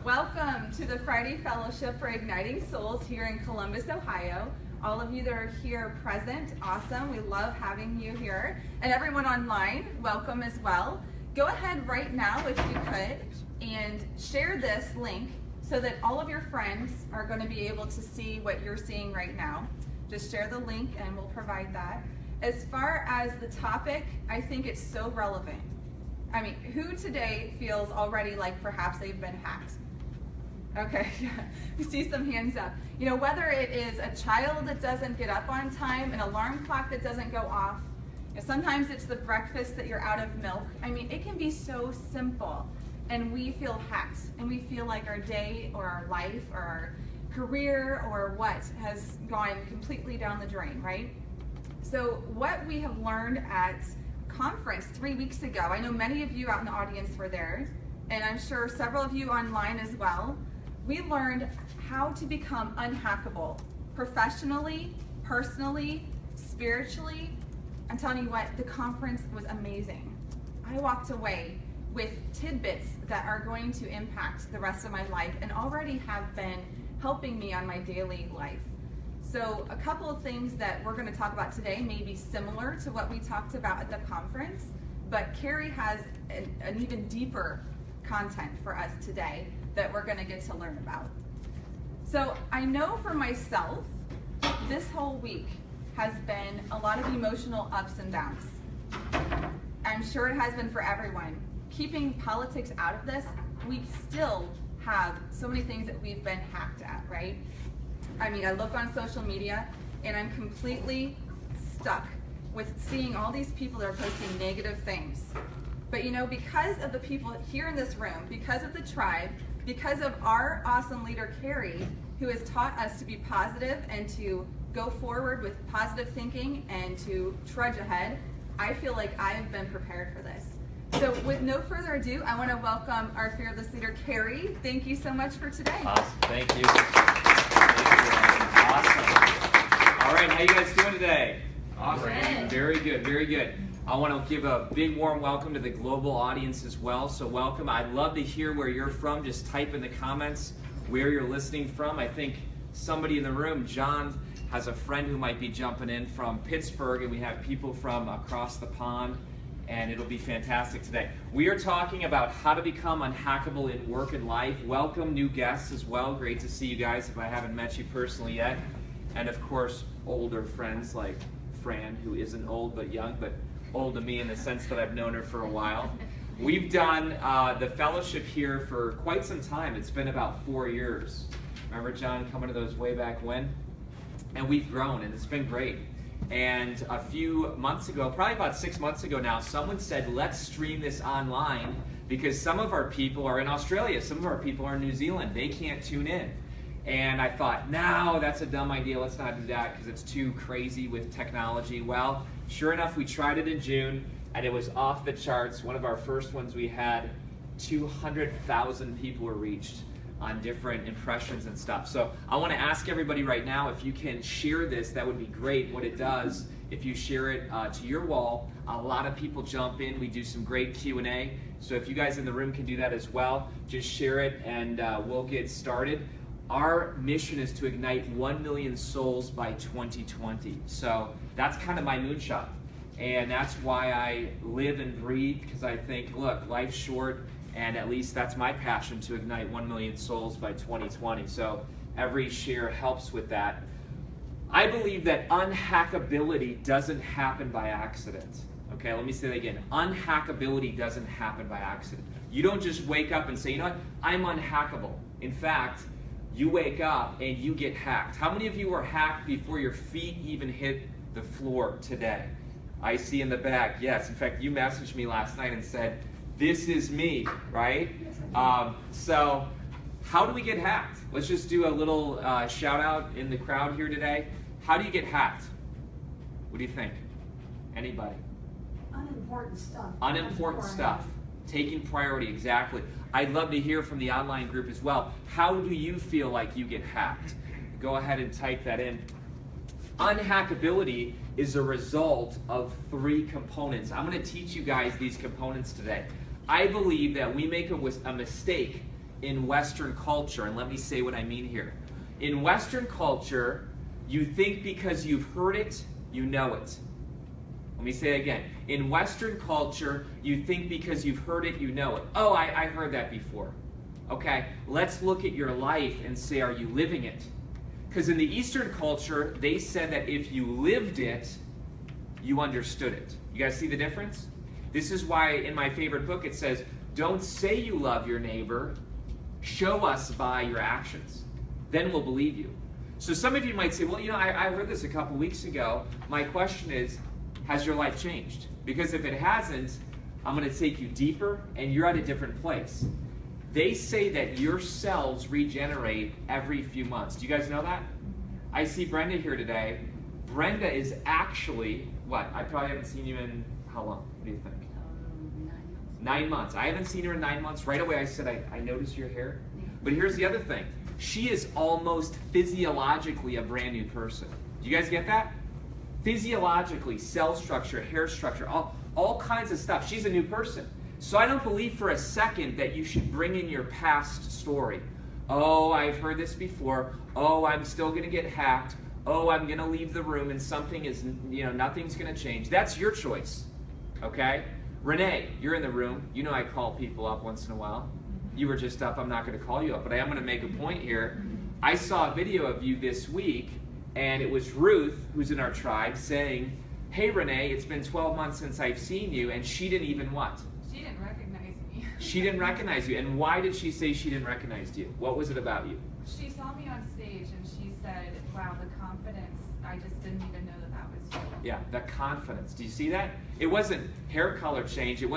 Welcome to the Friday Fellowship for Igniting Souls here in Columbus, Ohio. All of you that are here present, awesome. We love having you here. And everyone online, welcome as well. Go ahead right now, if you could, and share this link so that all of your friends are going to be able to see what you're seeing right now. Just share the link and we'll provide that. As far as the topic, I think it's so relevant. I mean, who today feels already like perhaps they've been hacked? Okay, we see some hands up. You know, whether it is a child that doesn't get up on time, an alarm clock that doesn't go off, you know, sometimes it's the breakfast that you're out of milk. I mean, it can be so simple, and we feel hacked, and we feel like our day or our life or our career or what has gone completely down the drain, right? So what we have learned at conference 3 weeks ago, I know many of you out in the audience were there, and I'm sure several of you online as well. We learned how to become unhackable professionally, personally, spiritually. I'm telling you what, the conference was amazing. I walked away with tidbits that are going to impact the rest of my life and already have been helping me on my daily life. So a couple of things that we're going to talk about today may be similar to what we talked about at the conference, but Kary has an even deeper content for us today that we're going to get to learn about. So I know for myself, this whole week has been a lot of emotional ups and downs. I'm sure it has been for everyone. Keeping politics out of this, we still have so many things that we've been hacked at, right? I mean, I look on social media and I'm completely stuck with seeing all these people that are posting negative things. But you know, because of the people here in this room, because of the tribe, because of our awesome leader, Kary, who has taught us to be positive and to go forward with positive thinking and to trudge ahead, I feel like I have been prepared for this. So with no further ado, I want to welcome our fearless leader, Kary. Thank you so much for today. Awesome. Thank you. Awesome. All right, how you guys doing today? Awesome. Good. Very good, very good. I want to give a big warm welcome to the global audience as well. So welcome. I'd love to hear where you're from. Just type in the comments where you're listening from. I think somebody in the room, John, has a friend who might be jumping in from Pittsburgh, and we have people from across the pond, and it'll be fantastic today. We are talking about how to become unhackable in work and life. Welcome new guests as well. Great to see you guys if I haven't met you personally yet. And of course, older friends like Fran, who isn't old but young, but old to me in the sense that I've known her for a while. We've done the fellowship here for quite some time. It's been about 4 years. Remember, John, coming to those way back when? And we've grown, and it's been great. And a few months ago, probably about 6 months ago now, someone said, let's stream this online because some of our people are in Australia, some of our people are in New Zealand. They can't tune in. And I thought, no, that's a dumb idea. Let's not do that because it's too crazy with technology. Well, sure enough, we tried it in June, and it was off the charts. One of our first ones, we had 200,000 people were reached on different impressions and stuff. So I want to ask everybody right now, if you can share this, that would be great. What it does, if you share it to your wall, a lot of people jump in. We do some great Q&A. So if you guys in the room can do that as well, just share it and we'll get started. Our mission is to ignite 1 million souls by 2020. So that's kind of my moonshot. And that's why I live and breathe, because I think, look, life's short, and at least that's my passion, to ignite 1 million souls by 2020. So every share helps with that. I believe that unhackability doesn't happen by accident. Okay, let me say that again. Unhackability doesn't happen by accident. You don't just wake up and say, you know what, I'm unhackable. In fact, you wake up and you get hacked. How many of you were hacked before your feet even hit the floor today? I see in the back, yes. In fact, you messaged me last night and said, this is me, right? So how do we get hacked? Let's just do a little shout out in the crowd here today. How do you get hacked? What do you think? Anybody? Unimportant stuff. Unimportant stuff. Taking priority, exactly. I'd love to hear from the online group as well. How do you feel like you get hacked? Go ahead and type that in. Unhackability is a result of 3 components. I'm going to teach you guys these components today. I believe that we make a mistake in Western culture, and let me say what I mean here. In Western culture, you think because you've heard it, you know it. Let me say it again. In Western culture, you think because you've heard it, you know it. Oh, I heard that before. Okay, let's look at your life and say, are you living it? Because in the Eastern culture, they said that if you lived it, you understood it. You guys see the difference? This is why in my favorite book it says, don't say you love your neighbor, show us by your actions. Then we'll believe you. So some of you might say, well, you know, I heard this a couple weeks ago. My question is, has your life changed? Because if it hasn't, I'm going to take you deeper and you're at a different place. They say that your cells regenerate every few months. Do you guys know that? I see Brenda here today. Brenda is actually, what? I probably haven't seen you in how long? What do you think? 9 months. 9 months. I haven't seen her in 9 months. Right away I said, I noticed your hair. But here's the other thing. She is almost physiologically a brand new person. Do you guys get that? Physiologically, cell structure, hair structure, all kinds of stuff. She's a new person. So I don't believe for a second that you should bring in your past story. Oh, I've heard this before. Oh, I'm still going to get hacked. Oh, I'm going to leave the room and something is, you know, nothing's going to change. That's your choice, okay? Renee, you're in the room. You know I call people up once in a while. You were just up. I'm not going to call you up, but I am going to make a point here. I saw a video of you this week, and it was Ruth, who's in our tribe, saying, hey, Renee, it's been 12 months since I've seen you, and she didn't even what? She didn't recognize me. She didn't recognize you. And why did she say she didn't recognize you? What was it about you? She saw me on stage and she said, wow, the confidence, I just didn't even know that that was you. Yeah, the confidence. Do you see that? It wasn't hair color change. It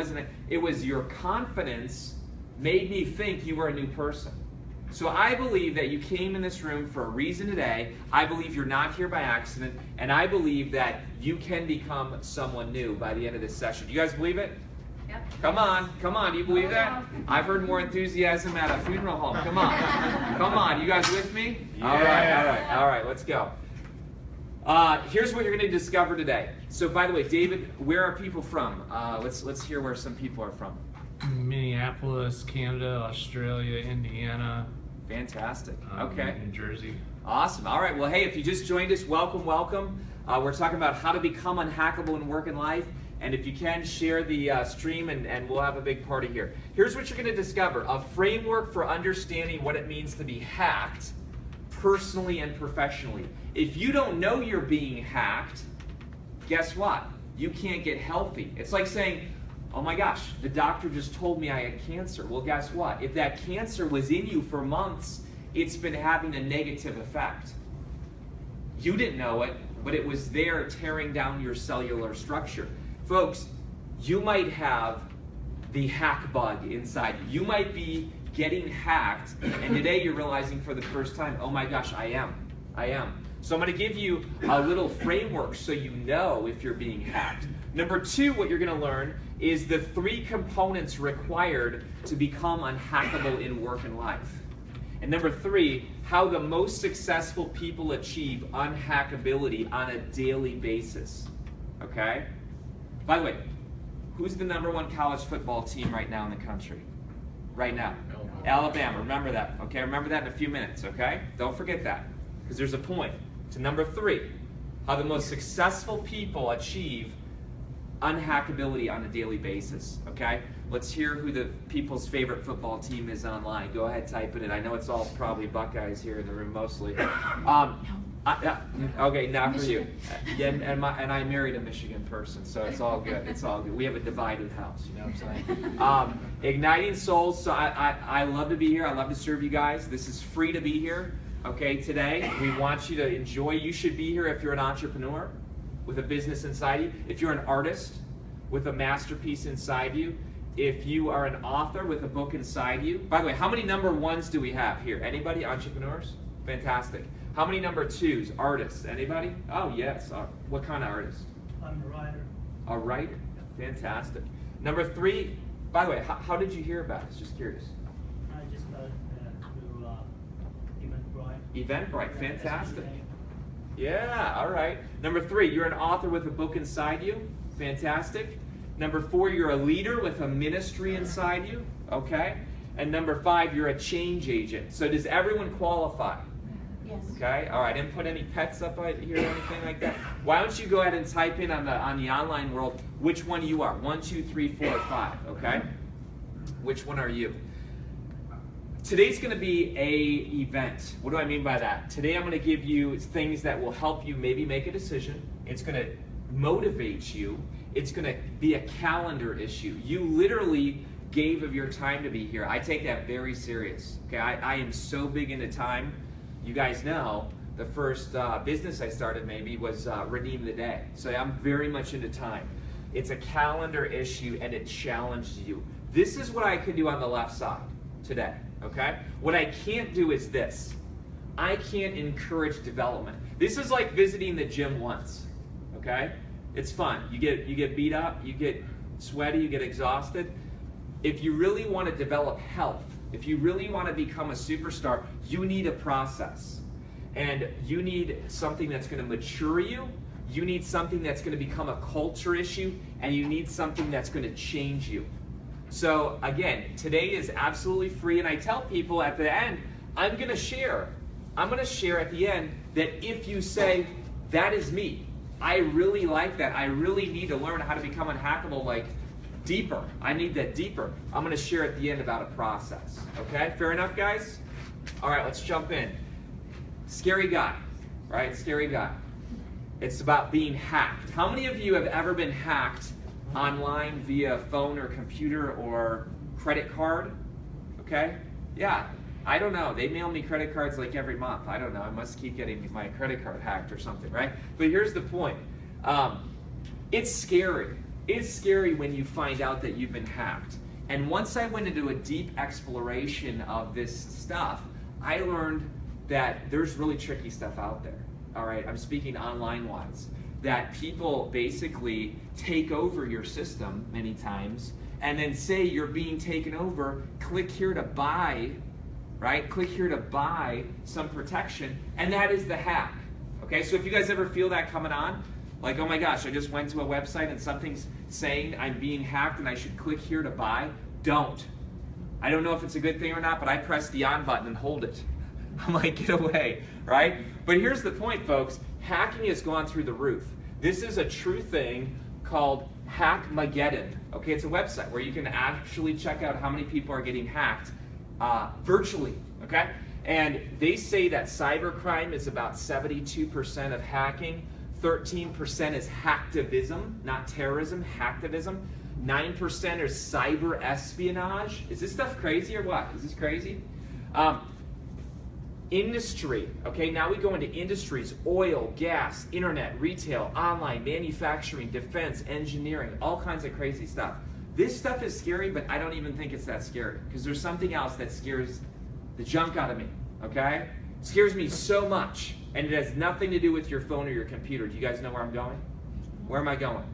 was your confidence made me think you were a new person. So I believe that you came in this room for a reason today. I believe you're not here by accident. And I believe that you can become someone new by the end of this session. Do you guys believe it? Yep. Come on, do you believe that? I've heard more enthusiasm at a funeral home. Come on, come on, you guys with me? Yeah. All right, let's go. Here's what you're going to discover today. So by the way, David, where are people from? Let's hear where some people are from. Minneapolis, Canada, Australia, Indiana. Fantastic. Okay. New Jersey. Awesome. All right. Well, hey, if you just joined us, welcome, welcome. We're talking about how to become unhackable in work and life. And if you can, share the stream and we'll have a big party here. Here's what you're going to discover. A framework for understanding what it means to be hacked personally and professionally. If you don't know you're being hacked, guess what? You can't get healthy. It's like saying, oh my gosh, the doctor just told me I had cancer. Well, guess what? If that cancer was in you for months, it's been having a negative effect. You didn't know it, but it was there tearing down your cellular structure. Folks, you might have the hack bug inside you. You might be getting hacked, and today you're realizing for the first time, oh my gosh, I am. So I'm going to give you a little framework so you know if you're being hacked. Number two, what you're going to learn is the 3 components required to become unhackable in work and life. And number 3, how the most successful people achieve unhackability on a daily basis. Okay? By the way, who's the #1 college football team right now in the country? Right now? Alabama. Remember that. Okay? Remember that in a few minutes. Okay? Don't forget that. Because there's a point to number 3. How the most successful people achieve unhackability on a daily basis. Okay? Let's hear who the people's favorite football team is online. Go ahead, type it in. I know it's all probably Buckeyes here in the room mostly. Okay, not for you. And I married a Michigan person, so it's all good. It's all good. We have a divided house, you know what I'm saying? Igniting souls. So I love to be here. I love to serve you guys. This is free to be here. Okay, today we want you to enjoy. You should be here if you're an entrepreneur with a business inside you. If you're an artist with a masterpiece inside you. If you are an author with a book inside you. By the way, how many #1s do we have here? Anybody? Entrepreneurs? Fantastic. How many #2s? Artists? Anybody? Oh, yes. What kind of artist? I'm a writer. A writer? Fantastic. Number 3, by the way, how did you hear about us? Just curious. I just got through Eventbrite. Eventbrite, fantastic. Yeah, all right. Number 3, you're an author with a book inside you. Fantastic. Number 4, you're a leader with a ministry inside you. Okay. And number 5, you're a change agent. So does everyone qualify? Yes. Okay, all right, I didn't put any pets up here or anything like that. Why don't you go ahead and type in on the online world which one you are? 1, 2, 3, 4, 5, okay? Which one are you? Today's gonna be a event. What do I mean by that? Today I'm gonna give you things that will help you maybe make a decision. It's gonna motivate you. It's gonna be a calendar issue. You literally gave of your time to be here. I take that very serious, okay? I am so big into time. You guys know the first business I started maybe was Redeem the Day. So I'm very much into time. It's a calendar issue and it challenges you. This is what I can do on the left side today, okay? What I can't do is this. I can't encourage development. This is like visiting the gym once, okay? It's fun. You get beat up, you get sweaty, you get exhausted. If you really want to develop health, if you really want to become a superstar, you need a process. And you need something that's going to mature you, you need something that's going to become a culture issue, and you need something that's going to change you. So again, today is absolutely free, and I tell people at the end, I'm going to share at the end that if you say, that is me, I really like that, I really need to learn how to become unhackable, like deeper. I need that deeper. I'm going to share at the end about a process. Okay? Fair enough, guys? All right, let's jump in. Scary guy, right? Scary guy. It's about being hacked. How many of you have ever been hacked online via phone or computer or credit card? Okay? Yeah. I don't know. They mail me credit cards like every month. I don't know. I must keep getting my credit card hacked or something, right? But here's the point. It's scary. It's scary when you find out that you've been hacked. And once I went into a deep exploration of this stuff, I learned that there's really tricky stuff out there. All right, I'm speaking online-wise. That people basically take over your system many times and then say you're being taken over, click here to buy, right? Click here to buy some protection, and that is the hack. Okay, so if you guys ever feel that coming on, like, oh my gosh, I just went to a website and something's saying I'm being hacked and I should click here to buy, don't. I don't know if it's a good thing or not, but I press the on button and hold it. I'm like, get away, right? But here's the point, folks. Hacking has gone through the roof. This is a true thing called Hackmageddon. Okay, it's a website where you can actually check out how many people are getting hacked virtually, okay? And they say that cybercrime is about 72% of hacking. 13% is hacktivism, not terrorism, hacktivism. 9% is cyber espionage. Is this stuff crazy or what? Is this crazy? Industry, okay, now we go into industries: oil, gas, internet, retail, online, manufacturing, defense, engineering, all kinds of crazy stuff. This stuff is scary, but I don't even think it's that scary, because there's something else that scares the junk out of me, okay? It scares me so much, and it has nothing to do with your phone or your computer. Do you guys know where I'm going? Where am I going?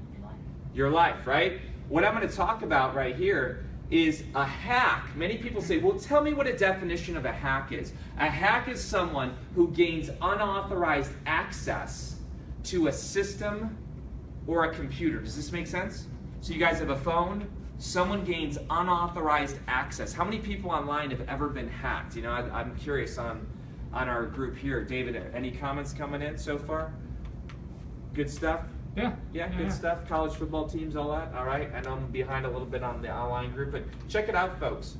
Your life, right? What I'm going to talk about right here is a hack. Many people say, well, tell me what a definition of a hack is. A hack is someone who gains unauthorized access to a system or a computer. Does this make sense? So you guys have a phone, someone gains unauthorized access. How many people online have ever been hacked? You know, I'm curious on our group here. David, any comments coming in so far? Good stuff? Yeah, good stuff. College football teams, all that. All right, and I'm behind a little bit on the online group, but check it out, folks.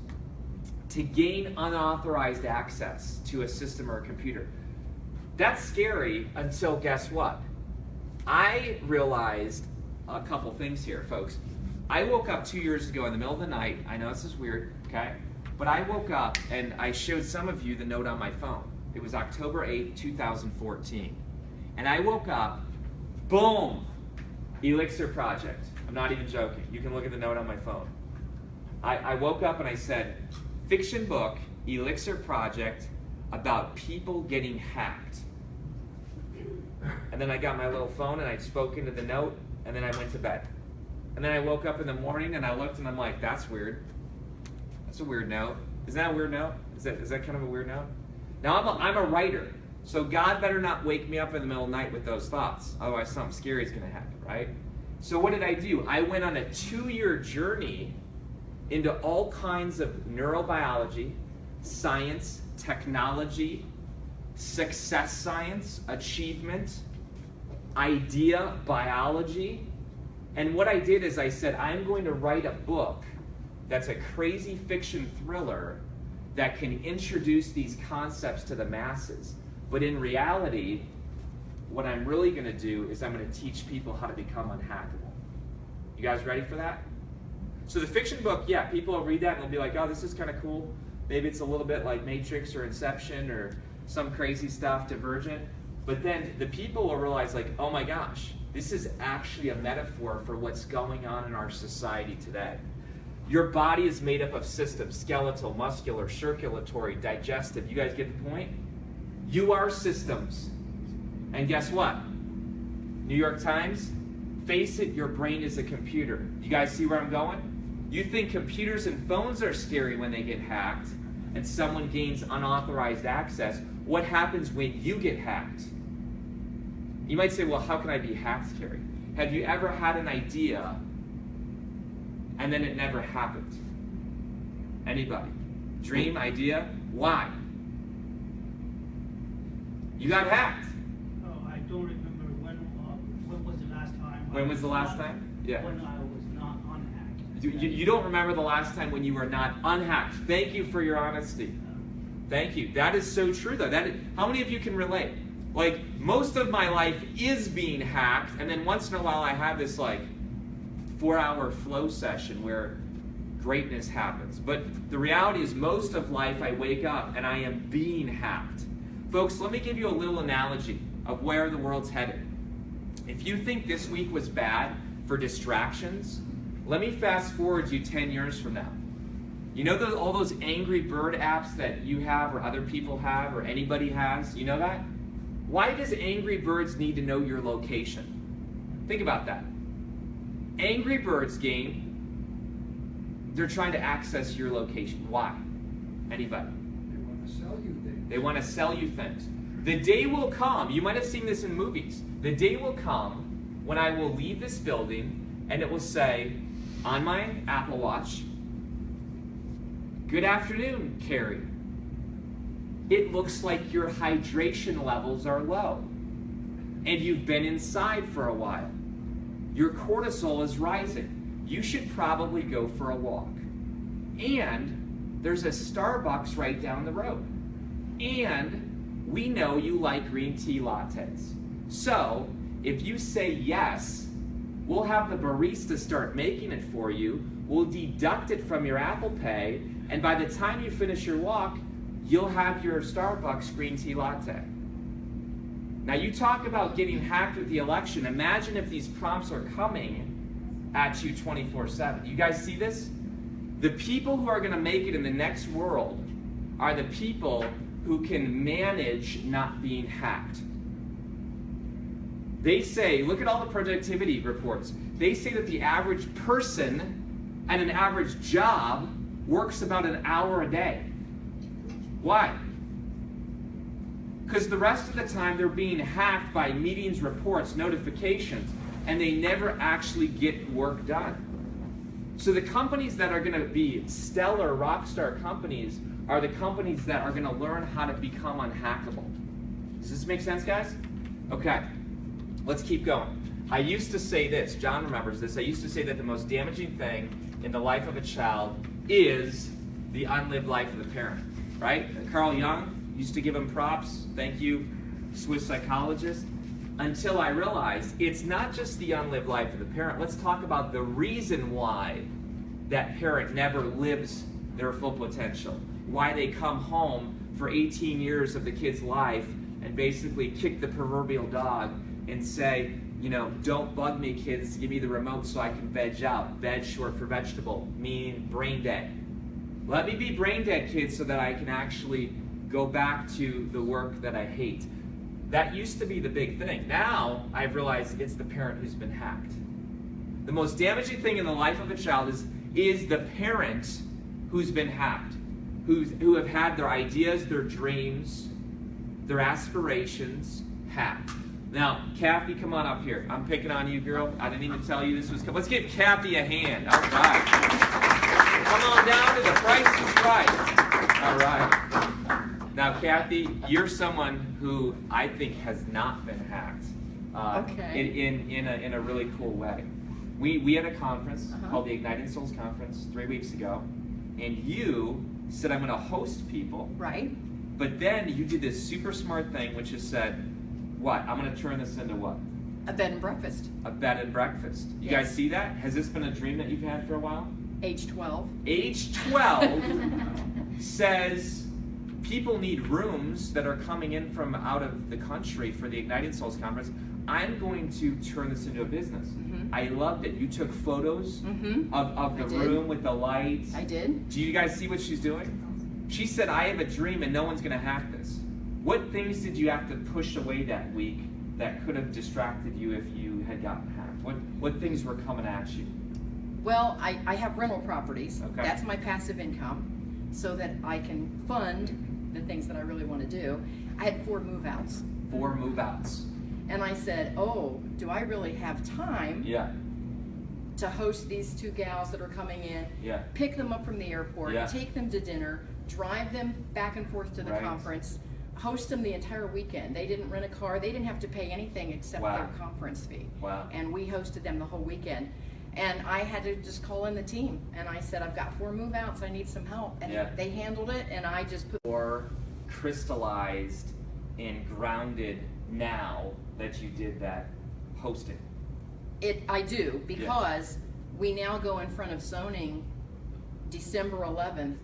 To gain unauthorized access to a system or a computer, that's scary until guess what? I realized a couple things here, folks. I woke up 2 years ago in the middle of the night. I know this is weird, okay? But I woke up and I showed some of you the note on my phone. It was October 8th, 2014. And I woke up, boom, Elixir Project. I'm not even joking. You can look at the note on my phone. I woke up and I said, fiction book, Elixir Project, about people getting hacked. And then I got my little phone and I spoke into the note, and then I went to bed. And then I woke up in the morning and I looked and I'm like, that's weird. That's a weird note. Isn't that a weird note? Is that kind of a weird note? Now I'm a writer, so God better not wake me up in the middle of the night with those thoughts. Otherwise something scary is going to happen, right? So what did I do? I went on a 2-year journey into all kinds of neurobiology, science, technology, success science, achievement, idea biology. And what I did is I said, I'm going to write a book that's a crazy fiction thriller that can introduce these concepts to the masses. But in reality, what I'm really going to do is I'm going to teach people how to become unhackable. You guys ready for that? So the fiction book, yeah, people will read that and they'll be like, oh, this is kind of cool. Maybe it's a little bit like Matrix or Inception or some crazy stuff, Divergent. But then the people will realize, like, oh my gosh, this is actually a metaphor for what's going on in our society today. Your body is made up of systems: skeletal, muscular, circulatory, digestive. You guys get the point? You are systems. And guess what? New York Times, face it, your brain is a computer. You guys see where I'm going? You think computers and phones are scary when they get hacked and someone gains unauthorized access. What happens when you get hacked? You might say, well, how can I be hacked, Kary? Have you ever had an idea and then it never happened? Anybody? Dream, idea? Why? You got hacked. Oh, I don't remember when was the last time. When was the last time? Yeah. When I was not unhacked. You don't remember the last time when you were not unhacked. Thank you for your honesty. Thank you. That is so true, though. How many of you can relate? Like, most of my life is being hacked, and then once in a while I have this, like, 4-hour flow session where greatness happens. But the reality is most of life I wake up and I am being hacked. Folks, let me give you a little analogy of where the world's headed. If you think this week was bad for distractions, let me fast forward you 10 years from now. You know all those Angry Bird apps that you have or other people have or anybody has? You know that? Why does Angry Birds need to know your location? Think about that. Angry Birds game, they're trying to access your location. Why? Anybody? They want to sell you things. They want to sell you things. The day will come, you might have seen this in movies, the day will come when I will leave this building and it will say on my Apple Watch, "Good afternoon, Kary. It looks like your hydration levels are low and you've been inside for a while. Your cortisol is rising. You should probably go for a walk. And there's a Starbucks right down the road. And we know you like green tea lattes. So if you say yes, we'll have the barista start making it for you. We'll deduct it from your Apple Pay. And by the time you finish your walk, you'll have your Starbucks green tea latte." Now you talk about getting hacked with the election. Imagine if these prompts are coming at you 24/7. You guys see this? The people who are going to make it in the next world are the people who can manage not being hacked. They say, look at all the productivity reports. They say that the average person at an average job works about an hour a day. Why? Because the rest of the time they're being hacked by meetings, reports, notifications, and they never actually get work done. So the companies that are going to be stellar rock star companies are the companies that are going to learn how to become unhackable. Does this make sense, guys? Okay, let's keep going. I used to say this, John remembers this, I used to say that the most damaging thing in the life of a child is the unlived life of the parent, right? Carl Jung used to give him props, thank you, Swiss psychologist, until I realized it's not just the unlived life of the parent. Let's talk about the reason why that parent never lives their full potential, why they come home for 18 years of the kid's life and basically kick the proverbial dog and say, you know, don't bug me, kids, give me the remote so I can veg out. Veg, short for vegetable, meaning brain dead. Let me be brain dead, kids, so that I can actually go back to the work that I hate. That used to be the big thing. Now I've realized it's the parent who's been hacked. The most damaging thing in the life of a child is the parent who's been hacked, who have had their ideas, their dreams, their aspirations hacked. Now, Kathy, come on up here. I'm picking on you, girl. I didn't even tell you this was coming. Let's give Kathy a hand. All right. Come on down to The Price is Right. All right. Now, Kathy, you're someone who I think has not been hacked. In a really cool way. We had a conference called the Igniting Souls Conference 3 weeks ago, and you said, I'm going to host people. Right. But then you did this super smart thing, which is said, what? I'm going to turn this into what? A bed and breakfast. A bed and breakfast. You Yes. guys see that? Has this been a dream that you've had for a while? Age 12. Age 12 says people need rooms that are coming in from out of the country for the Igniting Souls Conference. I'm going to turn this into a business. I loved it. You took photos of the room with the lights. I did. Do you guys see what she's doing? She said, I have a dream and no one's going to hack this. What things did you have to push away that week that could have distracted you if you had gotten hacked? What things were coming at you? Well, I have rental properties. Okay. That's my passive income, so that I can fund the things that I really want to do. I had 4 move-outs. 4 move-outs. And I said, oh, do I really have time Yeah. to host these 2 gals that are coming in, Yeah. pick them up from the airport, Yeah. take them to dinner, drive them back and forth to the Right. conference, host them the entire weekend. They didn't rent a car. They didn't have to pay anything except Wow. their conference fee. Wow. And we hosted them the whole weekend. And I had to just call in the team. And I said, I've got 4 move-outs. I need some help. And Yeah. they handled it, and I just put... Or crystallized and grounded now that you did that hosting. I do, because we now go in front of zoning December 11th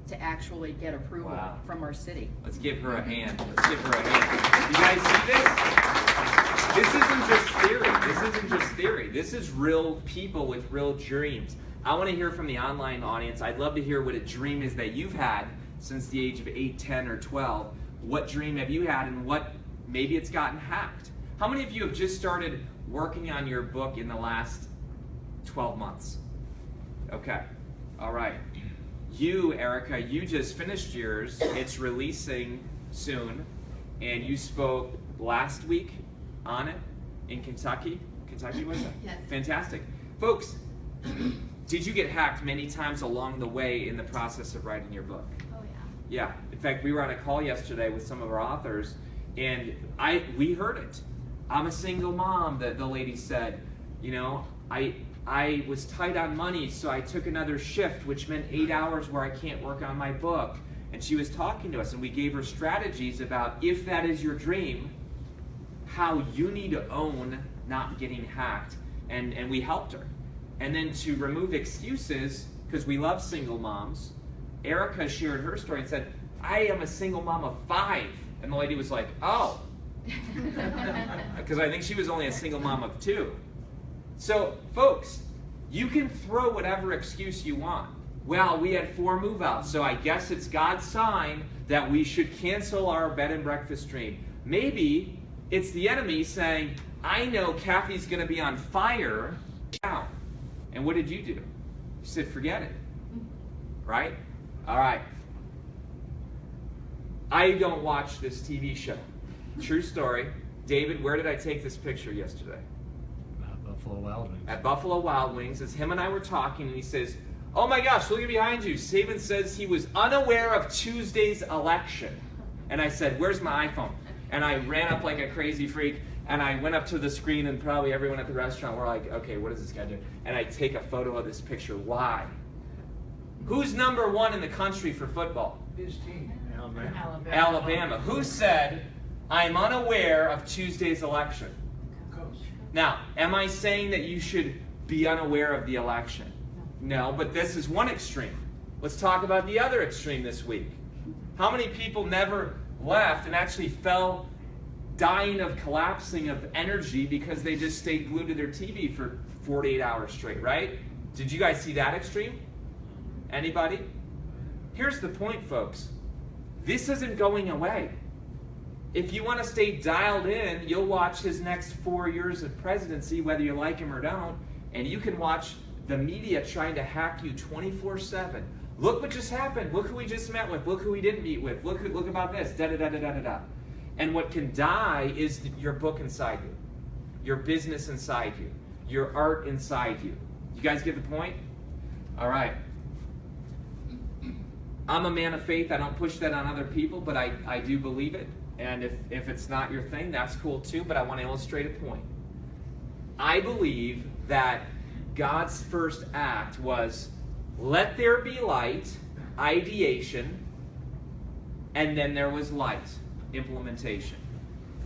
to actually get approval Wow. from our city. Let's give her a hand. Let's give her a hand. You guys see this? This isn't just theory. This isn't just theory. This is real people with real dreams. I want to hear from the online audience. I'd love to hear what a dream is that you've had since the age of 8, 10, or 12. What dream have you had, and what maybe it's gotten hacked? How many of you have just started working on your book in the last 12 months? Okay. All right. You, Erica, you just finished yours. It's releasing soon, and you spoke last week on it in Kentucky. Kentucky, was it? Yes. Fantastic. Folks, did you get hacked many times along the way in the process of writing your book? Oh yeah. Yeah. In fact, we were on a call yesterday with some of our authors, and we heard it. I'm a single mom, the lady said. You know, I was tight on money, so I took another shift, which meant 8 hours where I can't work on my book. And she was talking to us, and we gave her strategies about, if that is your dream, how you need to own not getting hacked. And we helped her. And then to remove excuses, because we love single moms, Erica shared her story and said, I am a single mom of 5. And the lady was like, oh. Because I think she was only a single mom of 2. So, folks, you can throw whatever excuse you want. Well, we had 4 move-outs, so I guess it's God's sign that we should cancel our bed and breakfast dream. Maybe it's the enemy saying, I know Kathy's going to be on fire. And what did you do? You said, forget it. Right? All right. I don't watch this TV show. True story. David, where did I take this picture yesterday? Buffalo Wild Wings. At Buffalo Wild Wings, as him and I were talking, and he says, oh my gosh, look at behind you. Saban says he was unaware of Tuesday's election. And I said, where's my iPhone? And I ran up like a crazy freak, and I went up to the screen, and probably everyone at the restaurant were like, okay, what is this guy doing? And I take a photo of this picture. Why? Who's number 1 in the country for football? His team. Alabama. Who said, I'm unaware of Tuesday's election? Coach. Now, am I saying that you should be unaware of the election? No, but this is one extreme. Let's talk about the other extreme this week. How many people never left and actually fell dying of collapsing of energy because they just stayed glued to their TV for 48 hours straight, right? Did you guys see that extreme? Anybody? Here's the point, folks. This isn't going away. If you want to stay dialed in, you'll watch his next 4 years of presidency, whether you like him or don't, and you can watch the media trying to hack you 24/7. Look what just happened. Look who we just met with. Look who we didn't meet with. Look about this. Da-da-da-da-da-da. And what can die is your book inside you, your business inside you, your art inside you. You guys get the point? All right. I'm a man of faith. I don't push that on other people, but I do believe it. And if it's not your thing, that's cool too, but I want to illustrate a point. I believe that God's first act was, let there be light, ideation, and then there was light, implementation.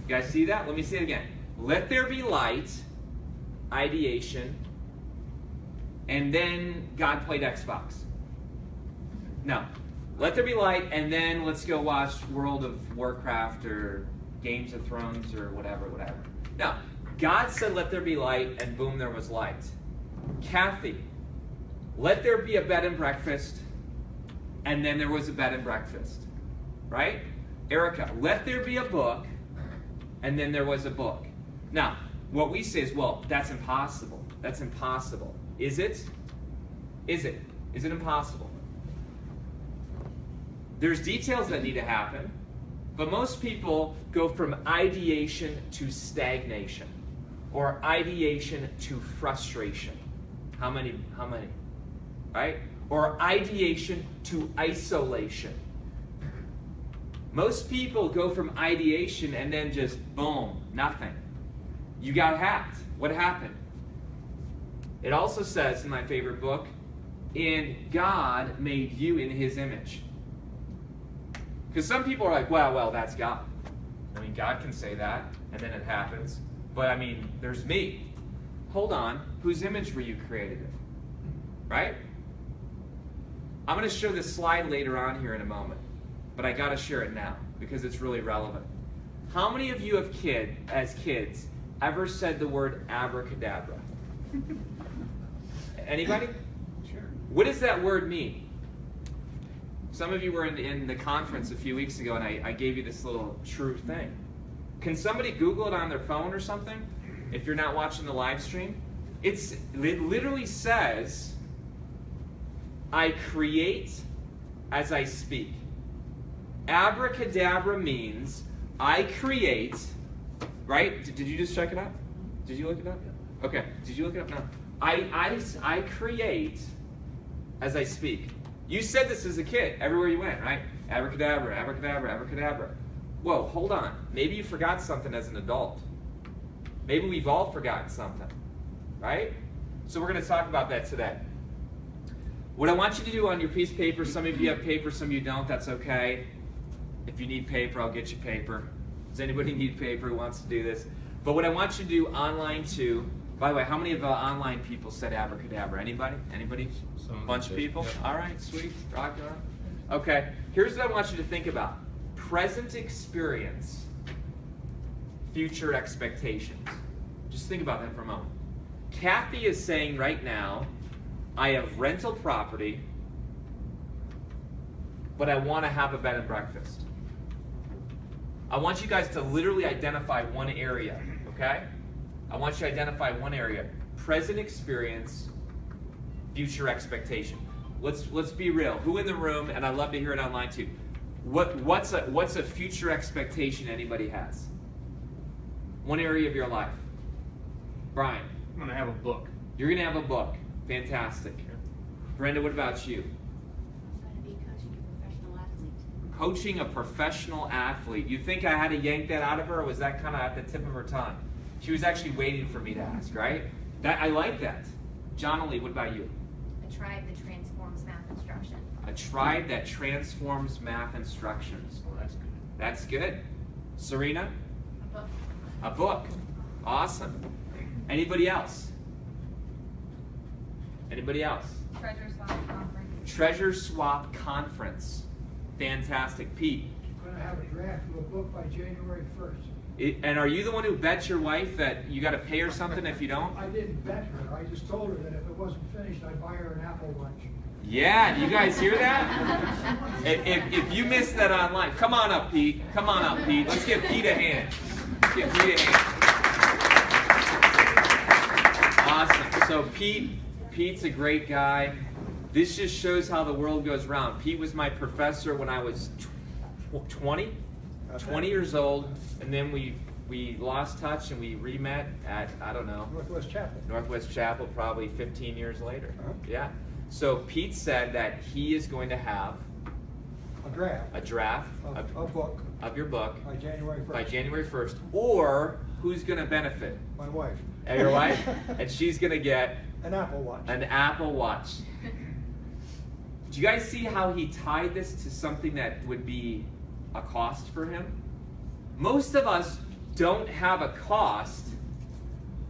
You guys see that? Let me say it again. Let there be light, ideation, and then God played Xbox. No. Let there be light, and then let's go watch World of Warcraft or Games of Thrones or whatever. No. God said, let there be light, and boom, there was light. Kathy, let there be a bed and breakfast, and then there was a bed and breakfast. Right? Erica, let there be a book, and then there was a book. Now, what we say is, well, that's impossible. That's impossible. Is it? Is it? Is it impossible? There's details that need to happen, but most people go from ideation to stagnation, or ideation to frustration. How many? Right? Or ideation to isolation. Most people go from ideation and then just boom, nothing. You got hacked. What happened? It also says in my favorite book, and God made you in his image. Because some people are like, well, that's God. I mean, God can say that, and then it happens. But I mean, there's me. Hold on, whose image were you created in? Right? I'm going to show this slide later on here in a moment, but I got to share it now because it's really relevant. How many of you have as kids, ever said the word abracadabra? Anybody? Sure. What does that word mean? Some of you were in the conference a few weeks ago, and I gave you this little true thing. Can somebody Google it on their phone or something? If you're not watching the live stream, it literally says, I create as I speak. Abracadabra means I create, right? Did you just check it out? Did you look it up? Okay, did you look it up? No. I create as I speak. You said this as a kid, everywhere you went, right? Abracadabra, abracadabra, abracadabra. Whoa, hold on. Maybe you forgot something as an adult. Maybe we've all forgotten something, right? So we're going to talk about that today. What I want you to do on your piece of paper, some of you have paper, some of you don't, that's okay. If you need paper, I'll get you paper. Does anybody need paper who wants to do this? But what I want you to do online too, by the way, how many of online people said abracadabra? Anybody? Anybody? A bunch of people? Yep. All right, sweet. Rock on. Okay, here's what I want you to think about. Present experience, future expectations. Just think about that for a moment. Kathy is saying right now, I have rental property, but I want to have a bed and breakfast. I want you guys to literally identify one area, okay? I want you to identify one area. Present experience, future expectation. Let's be real. Who in the room, and I'd love to hear it online too, what's a future expectation anybody has? One area of your life. Brian. I'm going to have a book. You're going to have a book. Fantastic. Brenda, what about you? I'm going to be coaching a professional athlete. Coaching a professional athlete. You think I had to yank that out of her, or was that kind of at the tip of her tongue? She was actually waiting for me to ask, right? I like that. John Lee, what about you? A tribe that transforms math instruction. A tribe that transforms math instructions. Well, that's good. That's good. Serena? A book. A book. Awesome. Anybody else? Anybody else? Treasure Swap Conference. Treasure Swap Conference. Fantastic. Pete? I'm going to have a draft of a book by January 1st. And are you the one who bet your wife that you got to pay her something if you don't? I didn't bet her. I just told her that if it wasn't finished, I'd buy her an apple lunch. Yeah, do you guys hear that? If you missed that online, come on up, Pete. Come on up, Pete. Let's give Pete a hand. Give Pete a hand. Awesome. So Pete's a great guy. This just shows how the world goes round. Pete was my professor when I was 20 years old, and then we lost touch and we re-met at, I don't know, Northwest Chapel probably 15 years later. Yeah. So Pete said that he is going to have a draft of of book your book by January 1st. by January 1st, or who's going to benefit? My wife. Your wife? And she's going to get An Apple Watch. an Apple Watch. Do you guys see how he tied this to something that would be a cost for him? Most of us don't have a cost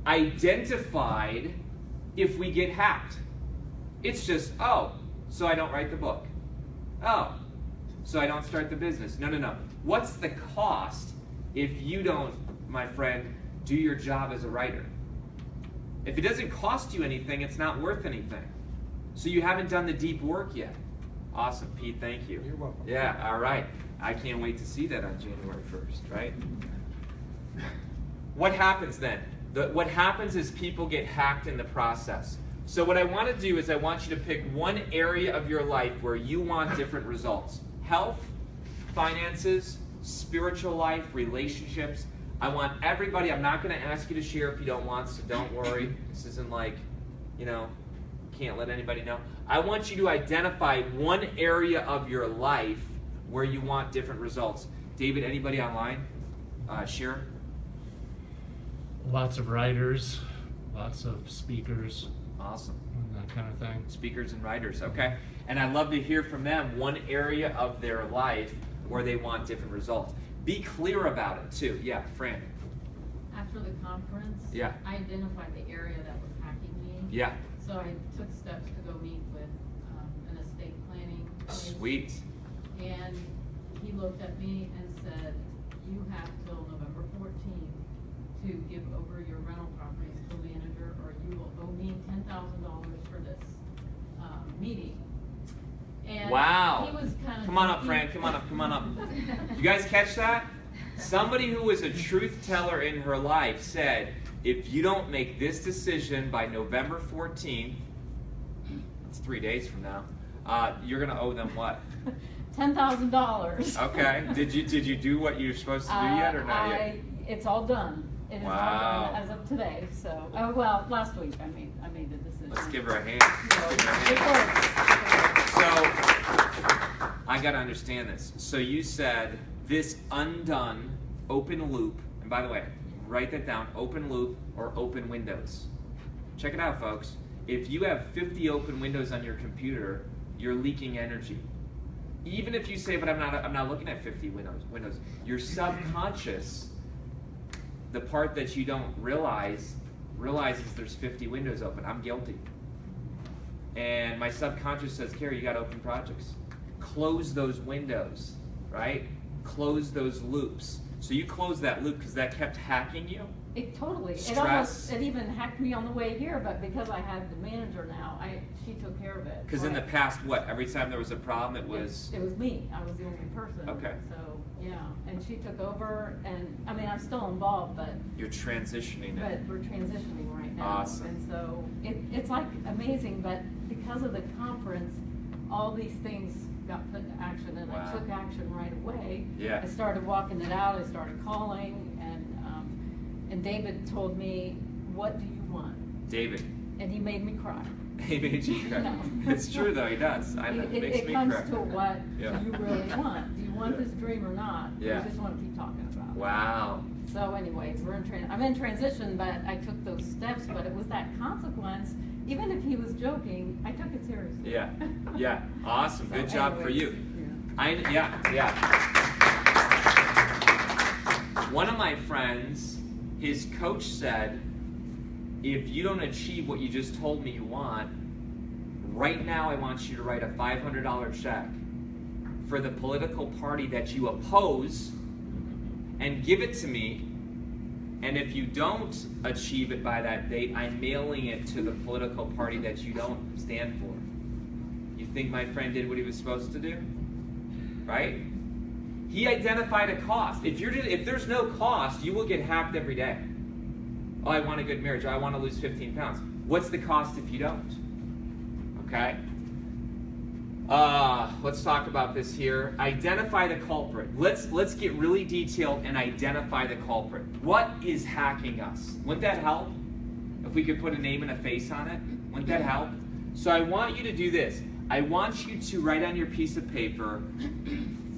identified if we get hacked. It's just, oh, so I don't write the book. Oh, so I don't start the business. No. What's the cost if you don't, my friend, do your job as a writer? If it doesn't cost you anything, it's not worth anything. So you haven't done the deep work yet. Awesome, Pete, thank you. You're welcome. Yeah, all right. I can't wait to see that on January 1st, right? What happens then? What happens is people get hacked in the process. So what I want to do is I want you to pick one area of your life where you want different results. Health, finances, spiritual life, relationships. I want everybody, I'm not going to ask you to share if you don't want, so don't worry. This isn't like, can't let anybody know. I want you to identify one area of your life where you want different results. David, anybody online? Share? Lots of writers, lots of speakers, Awesome. that kind of thing. Speakers and writers, okay. And I'd love to hear from them one area of their life where they want different results. Be clear about it too. Yeah, Fran. After the conference, Yeah. I identified the area that was hacking me. Yeah. So I took steps to go meet with an estate planning place. Sweet. And he looked at me and said, you have till November 14th to give over your rental properties to a manager, or you will owe me $10,000 for this meeting. And Wow. he was kind of Come on up, Fran. Come on up. You guys catch that? Somebody who was a truth teller in her life said, if you don't make this decision by November 14th, that's 3 days from now, you're going to owe them what? $10,000. Okay. Did you do what you're supposed to do yet or not yet? It's all done. It is Wow. all done as of today. So, well, last week I made the decision. Let's give her a hand. Give her a hand. So, I got to understand this. So you said this undone open loop, and by the way, write that down, open loop or open windows. Check it out, folks. If you have 50 open windows on your computer, you're leaking energy. Even if you say, but I'm not looking at 50 windows. Your subconscious, the part that you don't realizes there's 50 windows open. I'm guilty. And my subconscious says, Kary, you got to open projects. Close those windows, right? Close those loops. So you close that loop because that kept hacking you? It totally. Stress. It even hacked me on the way here, but because I had the manager now, she took care of it. Because in the past, what? Every time there was a problem, it was... It was me. I was the only person. Okay. So, yeah. And she took over, and I mean, I'm still involved, but... You're transitioning it. But we're transitioning right now. Awesome. And so, it's like amazing, but because of the conference, all these things got put into action, and Wow. I took action right away. Yeah. I started walking it out, I started calling, and David told me, what do you want? David. And he made me cry. He made you cry. No. It's true, though. He does. It makes me comes cry. to what Yeah. you really want. Do you want this dream or not? Yeah. You just want to keep talking about it. Wow. So anyways, I'm in transition, but I took those steps, but it was that consequence. Even if he was joking, I took it seriously. Yeah. Yeah. Awesome. So Good job for you. Yeah. Yeah. One of my friends, his coach said, if you don't achieve what you just told me you want, right now I want you to write a $500 check for the political party that you oppose and give it to me. And if you don't achieve it by that date, I'm mailing it to the political party that you don't stand for. You think my friend did what he was supposed to do? Right? He identified a cost. If there's no cost, you will get hacked every day. Oh, I want a good marriage. Oh, I want to lose 15 pounds. What's the cost if you don't? Okay? Let's talk about this here. Identify the culprit. Let's get really detailed and identify the culprit. What is hacking us? Wouldn't that help? If we could put a name and a face on it? Wouldn't that help? So I want you to do this. I want you to write on your piece of paper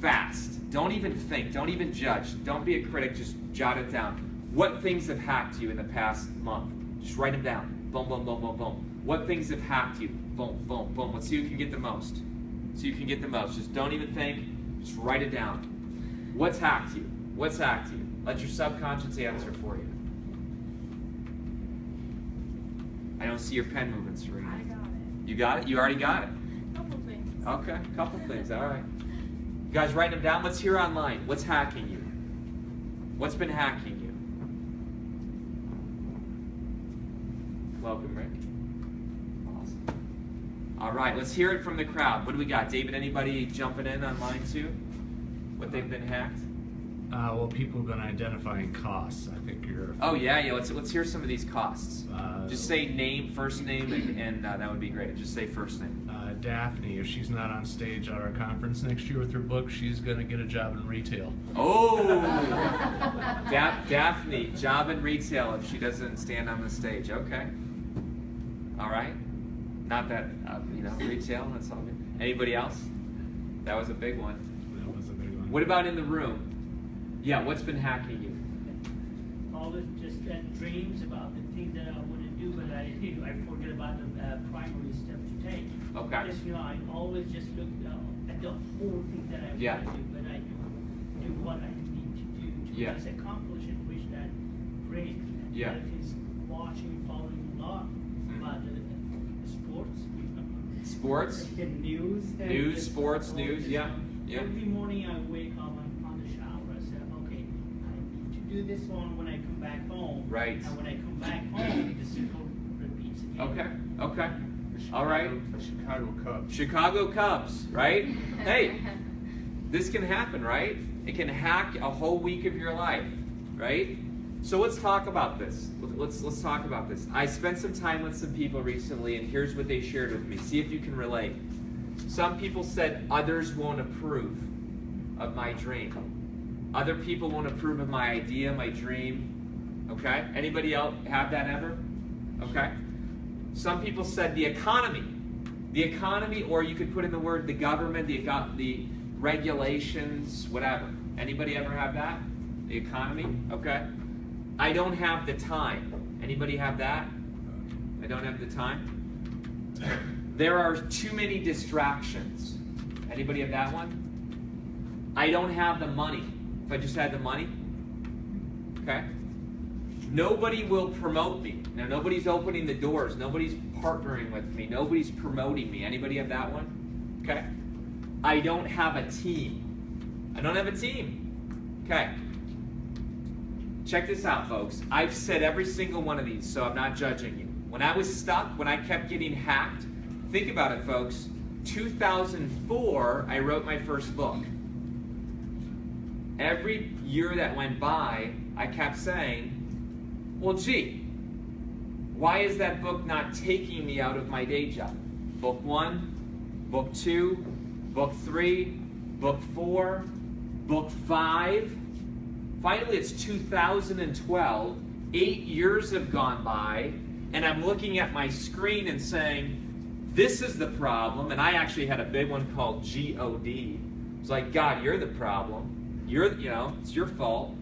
fast. Don't even think. Don't even judge. Don't be a critic. Just jot it down. What things have hacked you in the past month? Just write them down. Boom, boom, boom, boom, boom. What things have hacked you? Boom, boom, boom. Let's see who can get the most. So you can get the most. Just don't even think. Just write it down. What's hacked you? What's hacked you? Let your subconscious answer for you. I don't see your pen moving, Serena. I got it. You got it? You already got it? Couple things. Okay, a couple things. All right. You guys writing them down? Let's hear online. What's hacking you? What's been hacking you? Welcome, Rick. Awesome. All right, let's hear it from the crowd. What do we got? David, anybody jumping in online too? What they've been hacked? Well, people have been identifying costs. I think you're. Oh yeah. Let's hear some of these costs. Just say name, first name, and that would be great. Just say first name. Daphne, if she's not on stage at our conference next year with her book, she's going to get a job in retail. Oh, Daphne, job in retail if she doesn't stand on the stage. Okay. All right. Not that retail. That's all good. Anybody else? That was a big one. That was a big one. What about in the room? Yeah. What's been hacking you? Always just dreams about the things that I want to do, but I forget about the primary steps to take. Okay. Just, I always just look at the whole thing that I Yeah. want to do, but I don't do what I need to do to Yeah. just accomplish and reach that grade. And Yeah. that is watching, following a lot about the sports. Sports. The news. News, sports, all news, this, yeah, yeah. Every morning I wake up on the shower. I say, okay, I need to do this one when I come back home. Right. And when I come back home, the circle repeats again. Okay. All right. The Chicago Cubs. Chicago Cubs, right? Hey, this can happen, right? It can hack a whole week of your life, right? So let's talk about this. Let's talk about this. I spent some time with some people recently, and here's what they shared with me. See if you can relate. Some people said others won't approve of my dream. Other people won't approve of my idea, my dream. Okay? Anybody else have that ever? Okay? Some people said the economy, or you could put in the word the government, the regulations, whatever. Anybody ever have that? The economy, okay? I don't have the time. Anybody have that? I don't have the time. There are too many distractions. Anybody have that one? I don't have the money. If I just had the money, okay? Nobody will promote me. Now, nobody's opening the doors. Nobody's partnering with me. Nobody's promoting me. Anybody have that one? Okay. I don't have a team. I don't have a team. Okay. Check this out, folks. I've said every single one of these, so I'm not judging you. When I was stuck, when I kept getting hacked, think about it, folks. 2004, I wrote my first book. Every year that went by, I kept saying, well, gee, why is that book not taking me out of my day job? Book 1, book 2, book 3, book 4, book 5. Finally, it's 2012. 8 years have gone by, and I'm looking at my screen and saying, this is the problem. And I actually had a big one called G-O-D. It's like, God, you're the problem. It's your fault.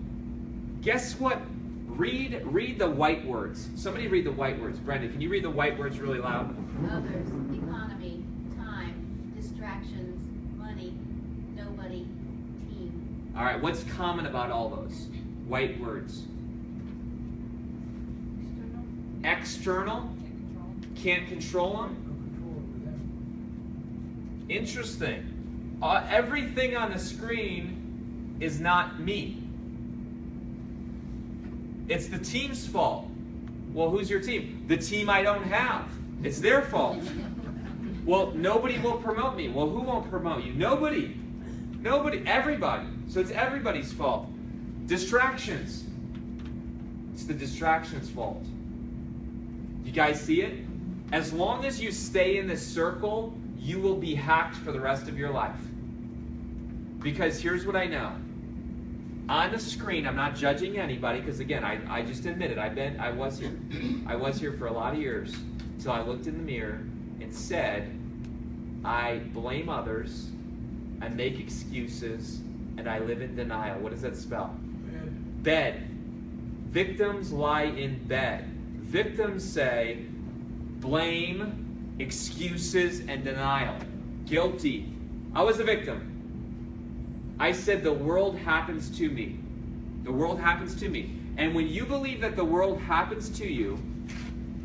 Guess what? Read the white words. Somebody read the white words. Brenda, can you read the white words really loud? Others, economy, time, distractions, money, nobody, team. All right, what's common about all those white words? External. Can't control them. No control over them. Interesting. Everything on the screen is not me. It's the team's fault. Well, who's your team? The team I don't have. It's their fault. Well, nobody will promote me. Well, who won't promote you? Nobody. Nobody. Everybody. So it's everybody's fault. Distractions. It's the distractions' fault. You guys see it? As long as you stay in this circle, you will be hacked for the rest of your life. Because here's what I know. On the screen, I'm not judging anybody, because again, I just admit it. I was here. I was here for a lot of years until I looked in the mirror and said, I blame others, I make excuses, and I live in denial. What does that spell? Bed. Victims lie in bed. Victims say blame, excuses, and denial. Guilty. I was a victim. I said the world happens to me. The world happens to me. And when you believe that the world happens to you,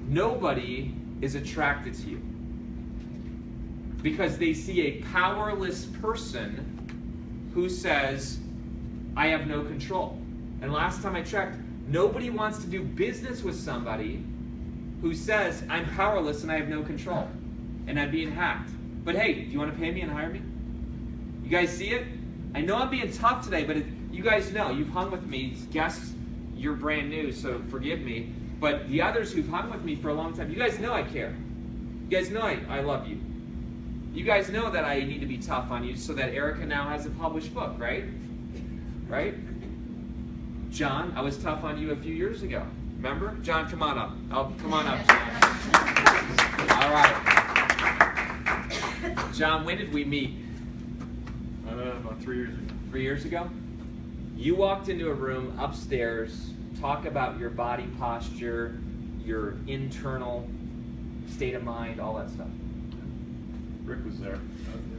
nobody is attracted to you. Because they see a powerless person who says, I have no control. And last time I checked, nobody wants to do business with somebody who says, I'm powerless and I have no control. And I'm being hacked. But hey, do you want to pay me and hire me? You guys see it? I know I'm being tough today, but you guys know, you've hung with me. Guests, you're brand new, so forgive me. But the others who've hung with me for a long time, you guys know I care. You guys know I love you. You guys know that I need to be tough on you so that Erica now has a published book, right? Right? John, I was tough on you a few years ago. Remember? John, come on up. Oh, come on up, John. All right. John, when did we meet? About 3 years ago. 3 years ago? You walked into a room upstairs, talk about your body posture, your internal state of mind, all that stuff. Rick was there.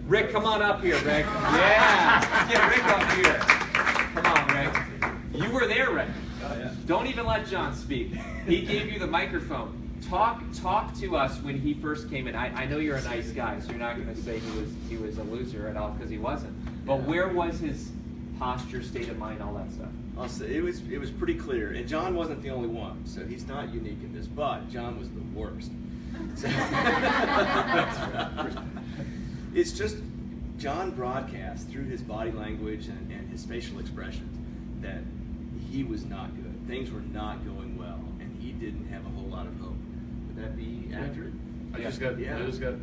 Rick, come on up here, Rick. Yeah, get Rick up here. Come on, Rick. You were there, Rick. Oh, yeah. Don't even let John speak. He gave you the microphone. Talk to us when he first came in. I know you're a nice guy, so you're not going to say he was a loser at all, because he wasn't. But where was his posture, state of mind, all that stuff? I'll say it was pretty clear, and John wasn't the only one, so he's not unique in this. But John was the worst. So, it's just John broadcast through his body language and his facial expressions that he was not good. Things were not going well, and he didn't have a whole lot of hope. Would that be accurate?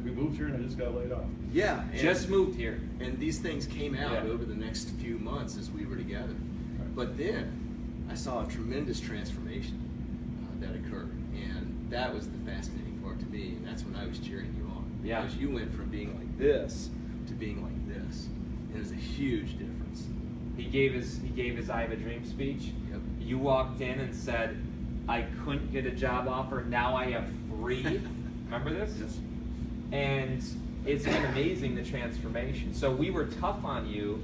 We moved here and I just got laid off. Yeah. Just moved here. And these things came out over the next few months as we were together. Right. But then I saw a tremendous transformation that occurred, and that was the fascinating part to me, and that's when I was cheering you on. Yeah. Because you went from being like this to being like this. And it was a huge difference. He gave his I Have a Dream speech. Yep. You walked in and said, I couldn't get a job offer, now I have 3. Remember this? Yes. And it's been amazing, the transformation. So we were tough on you,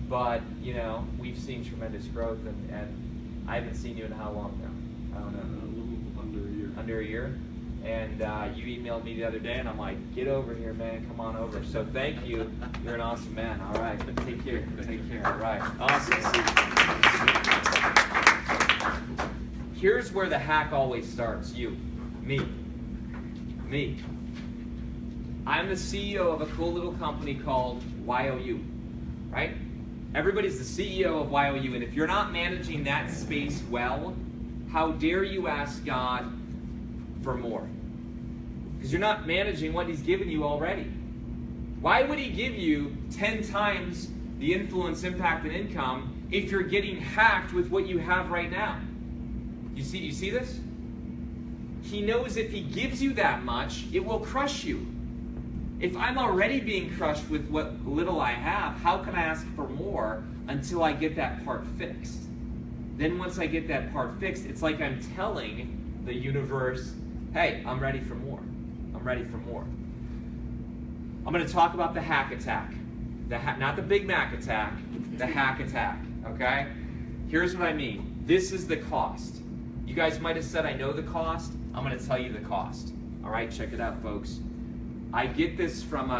but you know, we've seen tremendous growth, and I haven't seen you in how long now? I don't know. A little under a year. Under a year? And you emailed me the other day, and I'm like, get over here, man, come on over. So thank you. You're an awesome man. All right, take care. Take care. All right. Awesome. Here's where the hack always starts. You. Me. I'm the CEO of a cool little company called YOU, right? Everybody's the CEO of YOU, and if you're not managing that space well, how dare you ask God for more? Because you're not managing what He's given you already. Why would He give you 10 times the influence, impact, and income if you're getting hacked with what you have right now? You see this? He knows if He gives you that much, it will crush you. If I'm already being crushed with what little I have, how can I ask for more until I get that part fixed? Then once I get that part fixed, it's like I'm telling the universe, hey, I'm ready for more. I'm ready for more. I'm going to talk about the hack attack. Not the Big Mac attack, the hack attack, okay? Here's what I mean. This is the cost. You guys might have said, I know the cost. I'm going to tell you the cost. All right, check it out, folks. I get this from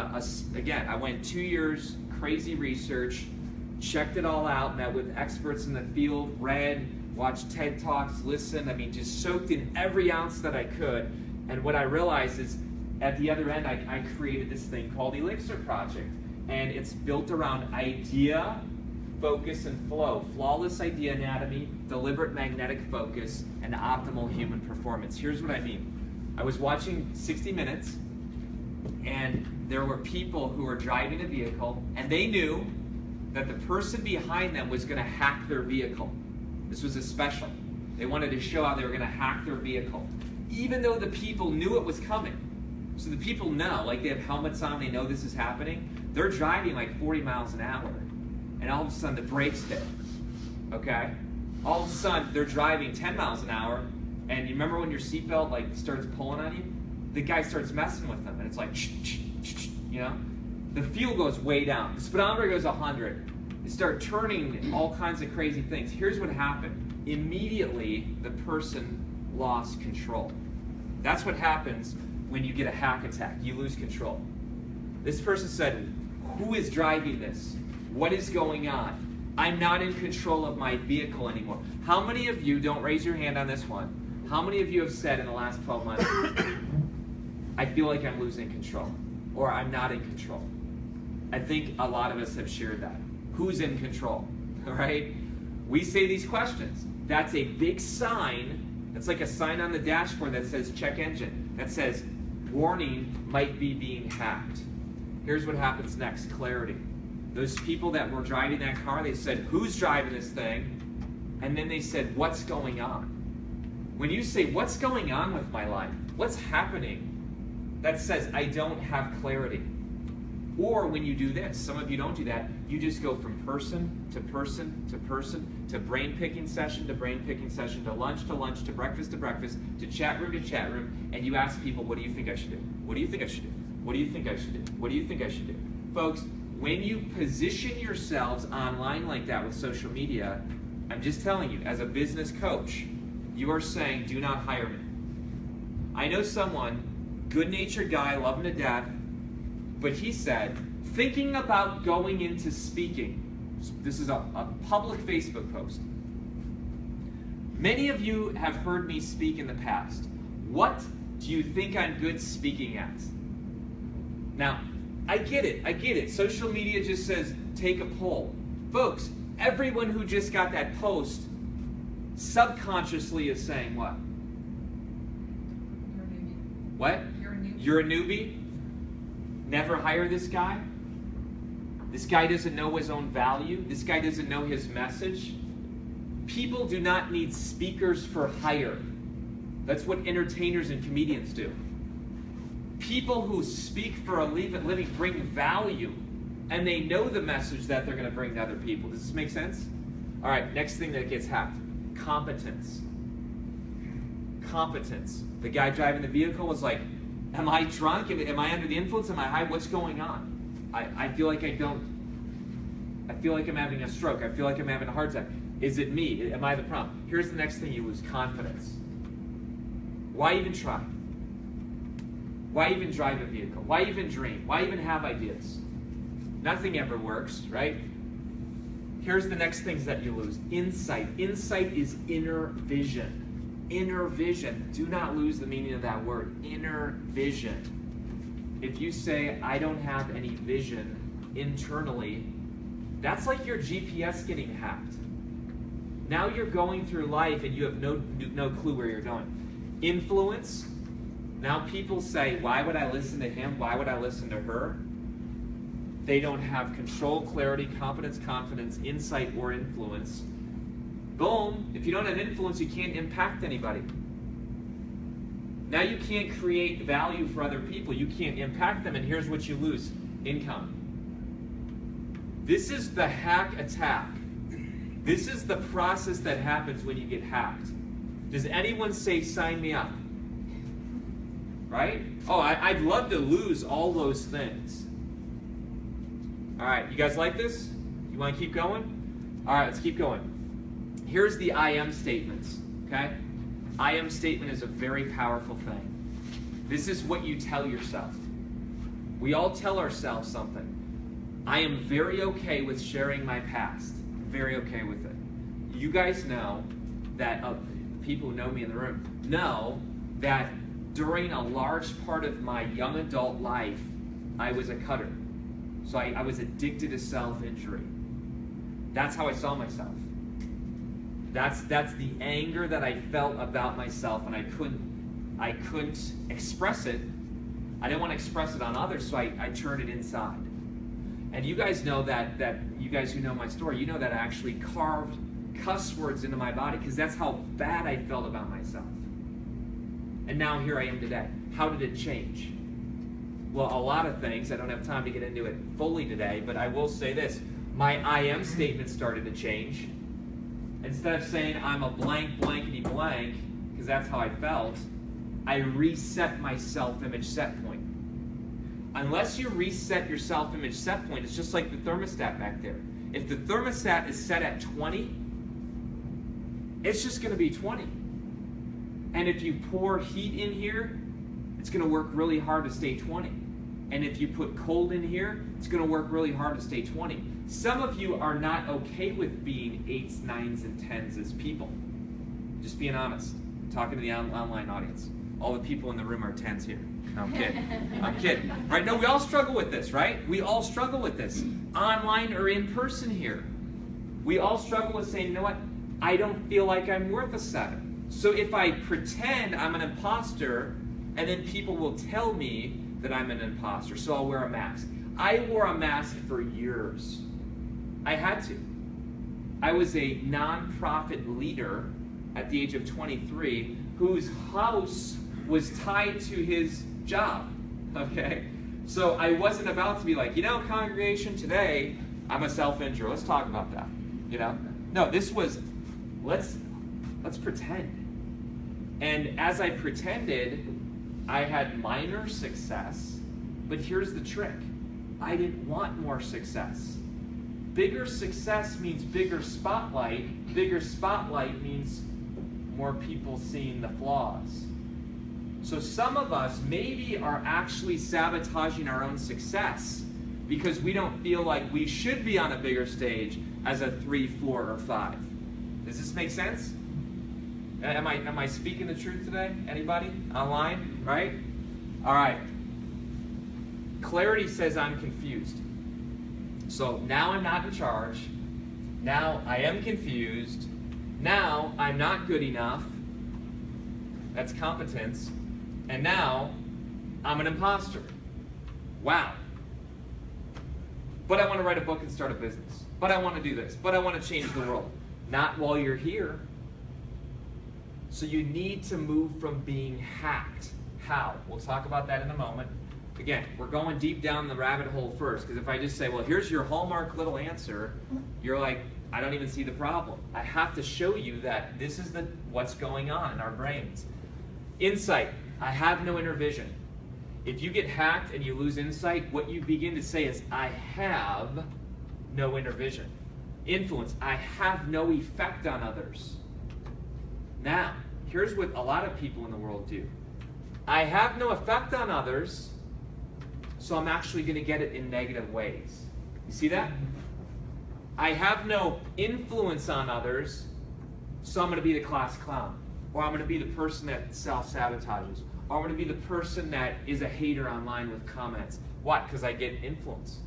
again, I went 2 years, crazy research, checked it all out, met with experts in the field, read, watched TED Talks, listened, just soaked in every ounce that I could. And what I realized is, at the other end, I created this thing called Elixir Project. And it's built around idea, focus, and flow. Flawless idea anatomy, deliberate magnetic focus, and optimal human performance. Here's what I mean. I was watching 60 Minutes, and there were people who were driving a vehicle, and they knew that the person behind them was going to hack their vehicle. This was a special. They wanted to show how they were going to hack their vehicle. Even though the people knew it was coming. So the people know, like they have helmets on, they know this is happening. They're driving like 40 miles an hour, and all of a sudden the brakes hit, okay? All of a sudden they're driving 10 miles an hour, and you remember when your seatbelt like starts pulling on you? The guy starts messing with them, and it's like, you know? The fuel goes way down. The speedometer goes 100. They start turning all kinds of crazy things. Here's what happened. Immediately, the person lost control. That's what happens when you get a hack attack. You lose control. This person said, who is driving this? What is going on? I'm not in control of my vehicle anymore. How many of you, don't raise your hand on this one, how many of you have said in the last 12 months, I feel like I'm losing control, or I'm not in control? I think a lot of us have shared that. Who's in control, all right? We say these questions. That's a big sign. It's like a sign on the dashboard that says check engine, that says warning, might be being hacked. Here's what happens next, clarity. Those people that were driving that car, they said, who's driving this thing? And then they said, what's going on? When you say, what's going on with my life? What's happening? That says, I don't have clarity. Or when you do this, some of you don't do that, you just go from person to person to person, to brain picking session to brain picking session, to lunch, to breakfast, to chat room, and you ask people, what do you think I should do? What do you think I should do? What do you think I should do? What do you think I should do? Folks, when you position yourselves online like that with social media, I'm just telling you, as a business coach, you are saying, do not hire me. I know someone, good-natured guy, love him to death, but he said, thinking about going into speaking. This is a public Facebook post. Many of you have heard me speak in the past. What do you think I'm good speaking at? Now, I get it. Social media just says, take a poll. Folks, everyone who just got that post subconsciously is saying what? You're a newbie. What? You're a newbie? Never hire this guy? This guy doesn't know his own value? This guy doesn't know his message? People do not need speakers for hire. That's what entertainers and comedians do. People who speak for a living bring value, and they know the message that they're going to bring to other people. Does this make sense? All right, next thing that gets hacked. Competence. Competence. The guy driving the vehicle was like, am I drunk? Am I under the influence? Am I high? What's going on? I feel like I feel like I'm having a stroke. I feel like I'm having a heart attack. Is it me? Am I the problem? Here's the next thing you lose, confidence. Why even try? Why even drive a vehicle? Why even dream? Why even have ideas? Nothing ever works, right? Here's the next things that you lose. Insight. Insight is inner vision. Inner vision. Do not lose the meaning of that word. Inner vision. If you say, I don't have any vision internally, that's like your GPS getting hacked. Now you're going through life and you have no clue where you're going. Influence. Now people say, why would I listen to him? Why would I listen to her? They don't have control, clarity, competence, confidence, insight, or influence. Boom. If you don't have influence, you can't impact anybody. Now you can't create value for other people. You can't impact them, and here's what you lose. Income. This is the hack attack. This is the process that happens when you get hacked. Does anyone say, sign me up? Right? Oh, I'd love to lose all those things. All right, you guys like this? You want to keep going? All right, let's keep going. Here's the I am statements, okay? I am statement is a very powerful thing. This is what you tell yourself. We all tell ourselves something. I am very okay with sharing my past. Very okay with it. You guys know that, people who know me in the room, know that during a large part of my young adult life, I was a cutter. So I was addicted to self-injury. That's how I saw myself. That's the anger that I felt about myself, and I couldn't express it. I didn't want to express it on others, so I turned it inside. And you guys know that you guys who know my story, you know that I actually carved cuss words into my body because that's how bad I felt about myself. And now here I am today. How did it change? Well, a lot of things. I don't have time to get into it fully today, but I will say this. My I am statement started to change. Instead of saying I'm a blank, blankety blank, because that's how I felt, I reset my self-image set point. Unless you reset your self-image set point, it's just like the thermostat back there. If the thermostat is set at 20, it's just going to be 20. And if you pour heat in here, it's going to work really hard to stay 20. And if you put cold in here, it's going to work really hard to stay 20. Some of you are not okay with being 8s, 9s, and 10s as people. Just being honest. I'm talking to the online audience. All the people in the room are 10s here. No, I'm kidding. I'm kidding. Right? No, we all struggle with this, right? We all struggle with this. Online or in person here. We all struggle with saying, you know what? I don't feel like I'm worth a 7. So if I pretend I'm an imposter, and then people will tell me that I'm an imposter, so I'll wear a mask. I wore a mask for years. I had to. I was a nonprofit leader at the age of 23 whose house was tied to his job, okay? So I wasn't about to be like, you know, congregation, today I'm a self-injurer. Let's talk about that, you know? No, this was, let's pretend. And as I pretended, I had minor success, but here's the trick. I didn't want more success. Bigger success means bigger spotlight. Bigger spotlight means more people seeing the flaws. So some of us maybe are actually sabotaging our own success because we don't feel like we should be on a bigger stage as a 3, 4, or 5. Does this make sense? Am I speaking the truth today? Anybody online? Right? All right. Clarity says I'm confused. So now I'm not in charge. Now I am confused. Now I'm not good enough. That's competence. And now I'm an imposter. Wow. But I want to write a book and start a business. But I want to do this. But I want to change the world. Not while you're here. So you need to move from being hacked. How? We'll talk about that in a moment. Again, we're going deep down the rabbit hole first, because if I just say, well, here's your hallmark little answer, you're like, I don't even see the problem. I have to show you that this is what's going on in our brains. Insight. I have no inner vision. If you get hacked and you lose insight, what you begin to say is, I have no inner vision. Influence. I have no effect on others. Now, here's what a lot of people in the world do. I have no effect on others, so I'm actually going to get it in negative ways. You see that? I have no influence on others, so I'm going to be the class clown. Or I'm going to be the person that self-sabotages. Or I'm going to be the person that is a hater online with comments. Why? Because I get influence.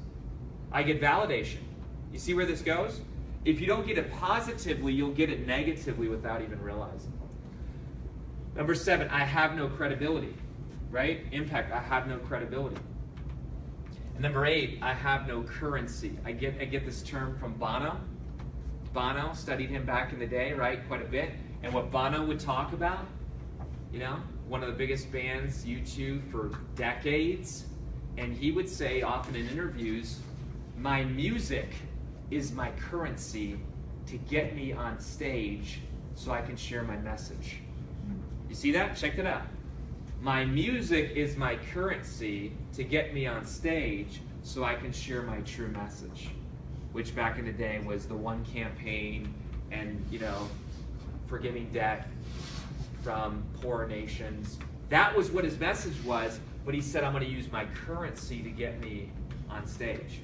I get validation. You see where this goes? If you don't get it positively, you'll get it negatively without even realizing. Number 7, I have no credibility, right? Impact, I have no credibility. And number 8, I have no currency. I get this term from Bono. Bono, studied him back in the day, right? Quite a bit. And what Bono would talk about, you know, one of the biggest bands, U2, for decades. And he would say often in interviews, my music is my currency to get me on stage so I can share my message. You see that? Check that out. My music is my currency to get me on stage so I can share my true message, which back in the day was the One campaign and, you know, forgiving debt from poor nations. That was what his message was, but he said, I'm going to use my currency to get me on stage.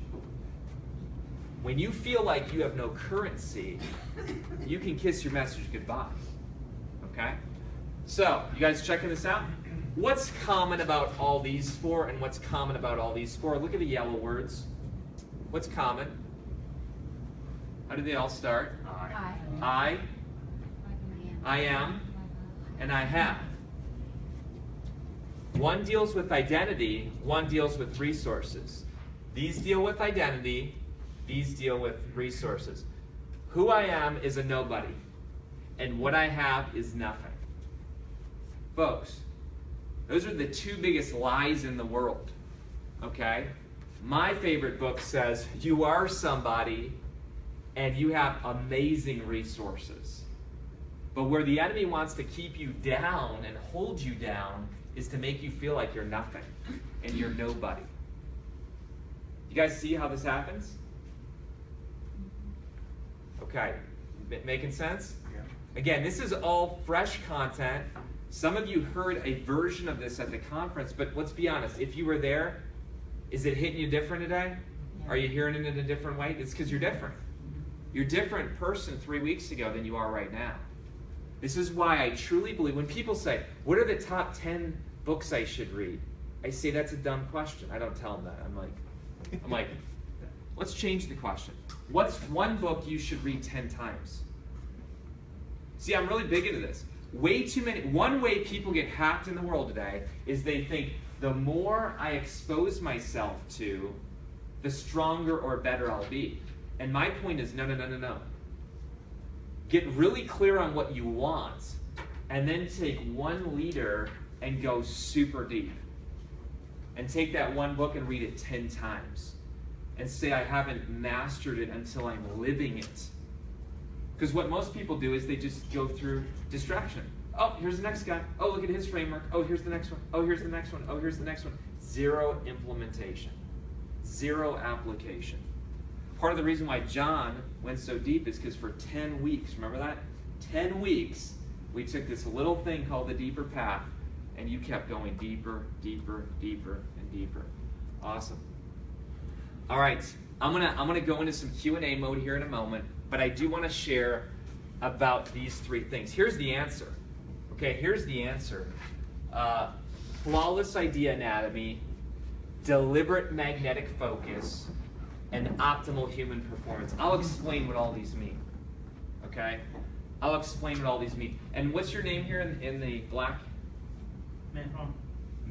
When you feel like you have no currency, you can kiss your message goodbye. Okay? So, you guys checking this out? What's common about all these 4 and what's common about all these 4? Look at the yellow words. What's common? How do they all start? I am, and I have. One deals with identity, one deals with resources. These deal with identity, these deal with resources. Who I am is a nobody, and what I have is nothing. Folks, those are the 2 biggest lies in the world. Okay? My favorite book says, you are somebody and you have amazing resources. But where the enemy wants to keep you down and hold you down is to make you feel like you're nothing and you're nobody. You guys see how this happens? Okay, making sense? Yeah. Again, this is all fresh content. Some of you heard a version of this at the conference, but let's be honest, if you were there, is it hitting you different today? Yeah. Are you hearing it in a different way? It's because you're different. You're a different person 3 weeks ago than you are right now. This is why I truly believe, when people say, what are the top 10 books I should read? I say that's a dumb question. I don't tell them that. I'm like, let's change the question. What's one book you should read 10 times? See, I'm really big into this. One way people get hacked in the world today is they think the more I expose myself to, the stronger or better I'll be. And my point is, no. Get really clear on what you want, and then take one leader and go super deep. And take that one book and read it 10 times. And say, I haven't mastered it until I'm living it. Because what most people do is they just go through distraction. Oh, here's the next guy. Oh, look at his framework. Oh, here's the next one. Oh, here's the next one. Oh, here's the next one. Zero implementation. Zero application. Part of the reason why John went so deep is because for 10 weeks, remember that? 10 weeks, we took this little thing called the deeper path, and you kept going deeper, deeper, deeper, and deeper. Awesome. All right, I'm gonna go into some Q&A mode here in a moment, but I do want to share about these 3 things. Here's the answer. Okay, here's the answer. Flawless idea anatomy, deliberate magnetic focus, and optimal human performance. I'll explain what all these mean. Okay? I'll explain what all these mean. And what's your name here in the black? Mehron.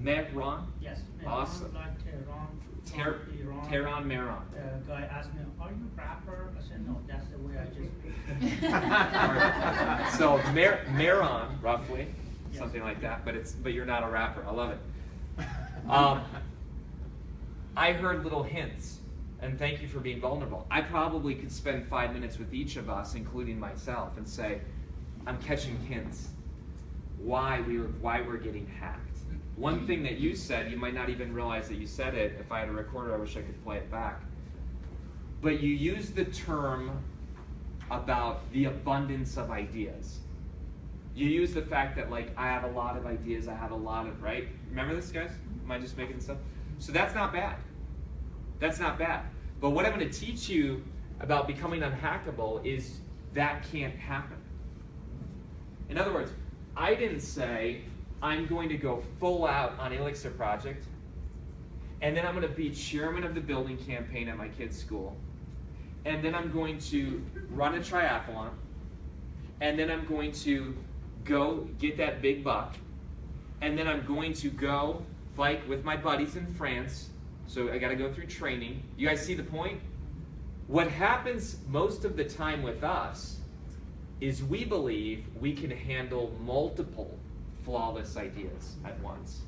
Mehron? Yes. Mehron, Awesome. like Tehran. Tehran Mehron. The guy asked me, are you a rapper? I said, no, that's the way I just... So Mehron, roughly, Yes. something like that, but you're not a rapper. I love it. I heard little hints, and thank you for being vulnerable. I probably could spend 5 minutes with each of us, including myself, and say, I'm catching hints. Why we're getting hacked. One thing that you said, you might not even realize that you said it. If I had a recorder, I wish I could play it back. But you used the term about the abundance of ideas. You use the fact that, like, I have a lot of ideas, I have a lot of, right? Remember this, guys? Am I just making this up? So that's not bad. That's not bad. But what I'm going to teach you about becoming unhackable is that can't happen. In other words, I didn't say, I'm going to go full out on Elixir Project, and then I'm going to be chairman of the building campaign at my kid's school, and then I'm going to run a triathlon, and then I'm going to go get that big buck, and then I'm going to go bike with my buddies in France, so I got to go through training. You guys see the point? What happens most of the time with us is we believe we can handle multiple flawless ideas at once.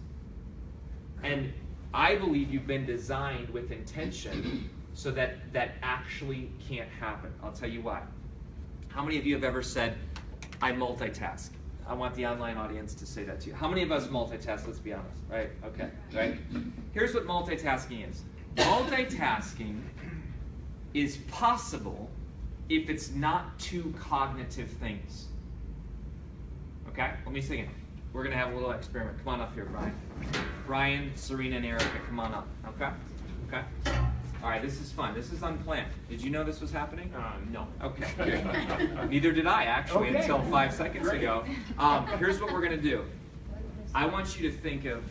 And I believe you've been designed with intention so that that actually can't happen. I'll tell you why. How many of you have ever said, I multitask? I want the online audience to say that to you. How many of us multitask? Let's be honest, right? Okay, right? Here's what multitasking is. Multitasking is possible if it's not two cognitive things. Okay, let me say it. We're gonna have a little experiment. Come on up here, Brian. Brian, Serena, and Erica, come on up, okay? Okay? All right, this is fun. This is unplanned. Did you know this was happening? No. Okay, good. Neither did I, actually, until 5 seconds ago. Here's what we're gonna do. I want you to think of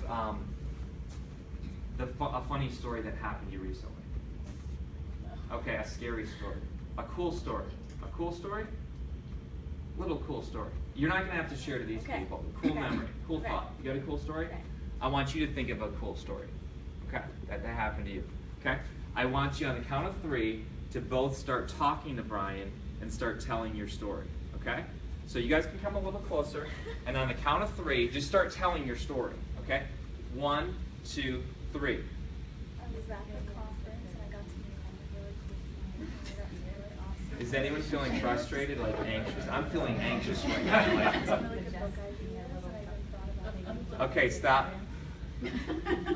a funny story that happened to you recently. Okay, a scary story. A cool story. A cool story? Little cool story. You're not gonna have to share to these people. Cool memory, cool thought. You got a cool story? I want you to think of a cool story. Okay, that happened to you. Okay? I want you on the count of 3 to both start talking to Brian and start telling your story. Okay? So you guys can come a little closer, and on the count of 3, just start telling your story. Okay? 1, 2, 3. at the conference and I got to meet all the really cool friends. That was really awesome. Is anyone feeling frustrated, like anxious? I'm feeling anxious right now. Like, It's a really good book idea and I even thought about it. okay, stop.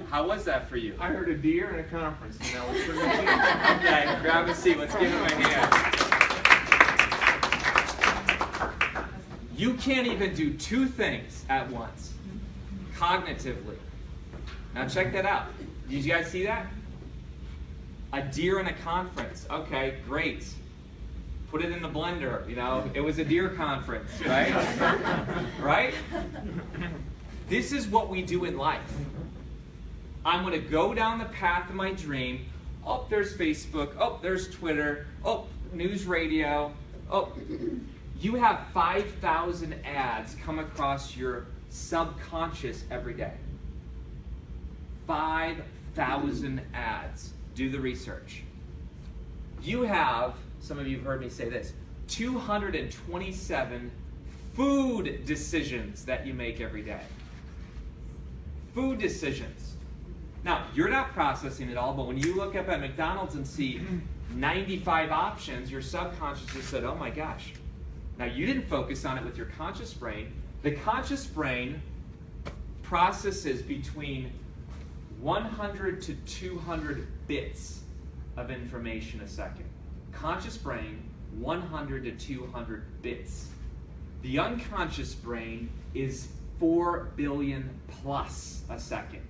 How was that for you? I heard a deer in a conference, and that was pretty much it. Okay, grab a seat. Let's give him a hand. You can't even do two things at once, cognitively. Now check that out. Did you guys see that? A deer in a conference. Okay, great. Put it in the blender, you know. It was a deer conference, right? Right? This is what we do in life. I'm going to go down the path of my dream. Oh, there's Facebook. Oh, there's Twitter. Oh, news radio. Oh, you have 5,000 ads come across your subconscious every day. 5,000 ads. Do the research. You have, some of you have heard me say this, 227 food decisions that you make every day. Food decisions. Now, you're not processing it all, but when you look up at McDonald's and see 95 options, your subconscious just said, oh my gosh. Now, you didn't focus on it with your conscious brain. The conscious brain processes between 100 to 200 bits of information a second. Conscious brain, 100 to 200 bits. The unconscious brain is 4 billion plus a second.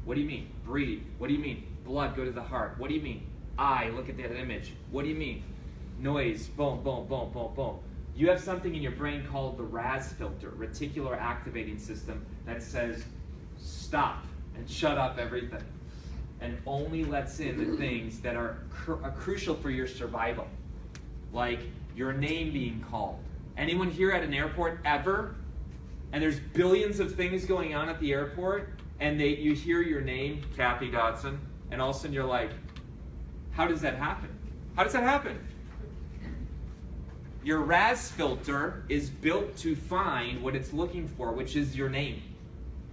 What do you mean? Breathe. What do you mean? Blood go to the heart. What do you mean? Eye, look at that image. What do you mean? Noise, boom, boom, boom, boom, boom. You have something in your brain called the RAS filter, reticular activating system, that says stop and shut up everything and only lets in the things that are crucial for your survival, like your name being called. Anyone here at an airport ever? And there's billions of things going on at the airport, and you hear your name, Kathy Dodson, and all of a sudden you're like, how does that happen? How does that happen? Your RAS filter is built to find what it's looking for, which is your name,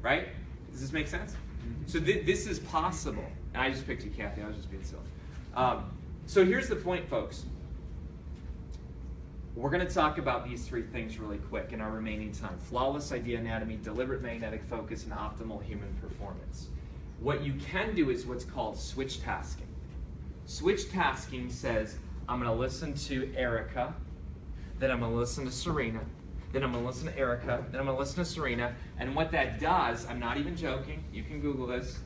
right? Does this make sense? So this is possible. And I just picked you, Kathy. I was just being silly. So here's the point, folks. We're going to talk about these three things really quick in our remaining time. Flawless idea anatomy, deliberate magnetic focus, and optimal human performance. What you can do is what's called switch tasking. Switch tasking says, I'm going to listen to Erica, then I'm going to listen to Serena, then I'm going to listen to Erica, then I'm going to listen to Serena, and what that does, I'm not even joking, you can Google this,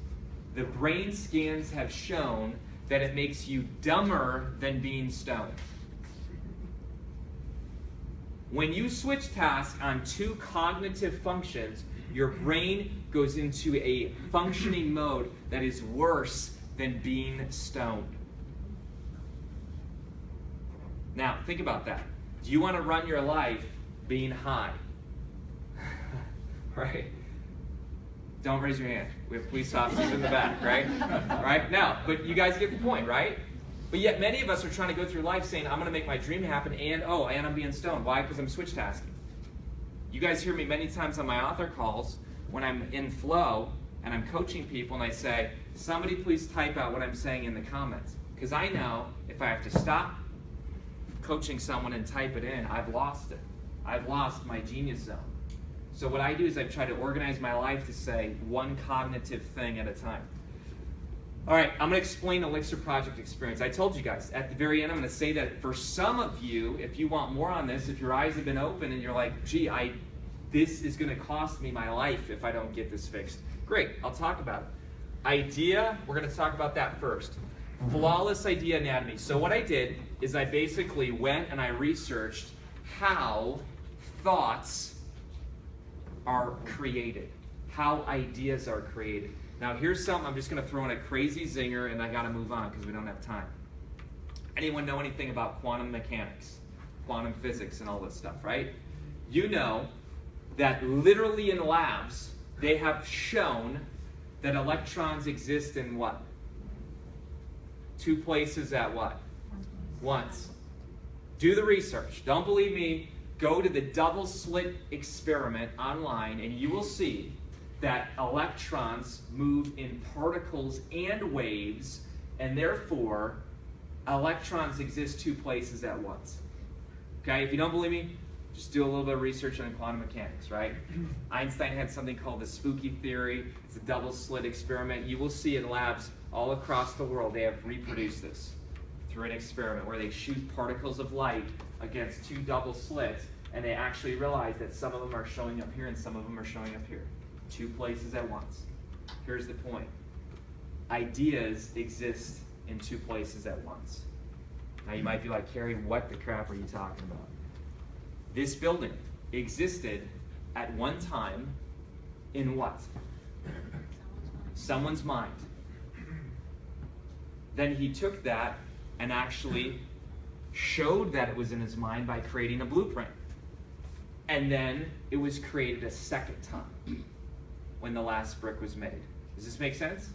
the brain scans have shown that it makes you dumber than being stoned. When you switch task on two cognitive functions, your brain goes into a functioning mode that is worse than being stoned. Now, think about that. Do you want to run your life being high? Right? Don't raise your hand. We have police officers in the back, right? Right? No, but you guys get the point, right? But yet many of us are trying to go through life saying, I'm going to make my dream happen, and I'm being stoned. Why? Because I'm switch tasking. You guys hear me many times on my author calls when I'm in flow and I'm coaching people and I say, somebody please type out what I'm saying in the comments. Because I know if I have to stop coaching someone and type it in, I've lost it. I've lost my genius zone. So what I do is I try to organize my life to say one cognitive thing at a time. All right, I'm going to explain Elixir Project Experience. I told you guys, at the very end, I'm going to say that for some of you, if you want more on this, if your eyes have been open and you're like, gee, this is going to cost me my life if I don't get this fixed. Great, I'll talk about it. Idea, we're going to talk about that first. Flawless idea anatomy. So what I did is I basically went and I researched how thoughts are created, how ideas are created. Now here's something, I'm just going to throw in a crazy zinger and I got to move on because we don't have time. Anyone know anything about quantum mechanics, quantum physics and all this stuff, right? You know that literally in labs, they have shown that electrons exist in what? Two places at what? Once. Do the research. Don't believe me. Go to the double slit experiment online and you will see that electrons move in particles and waves, and therefore electrons exist two places at once. Okay, if you don't believe me, just do a little bit of research on quantum mechanics, right? Einstein had something called the spooky theory. It's a double slit experiment. You will see in labs all across the world, they have reproduced this through an experiment where they shoot particles of light against two double slits, and they actually realize that some of them are showing up here and some of them are showing up here. Two places at once. Here's the point. Ideas exist in two places at once. Now you might be like, Kary, what the crap are you talking about? This building existed at one time in what? Someone's mind. Then he took that and actually showed that it was in his mind by creating a blueprint. And then it was created a second time when the last brick was made. Does this make sense?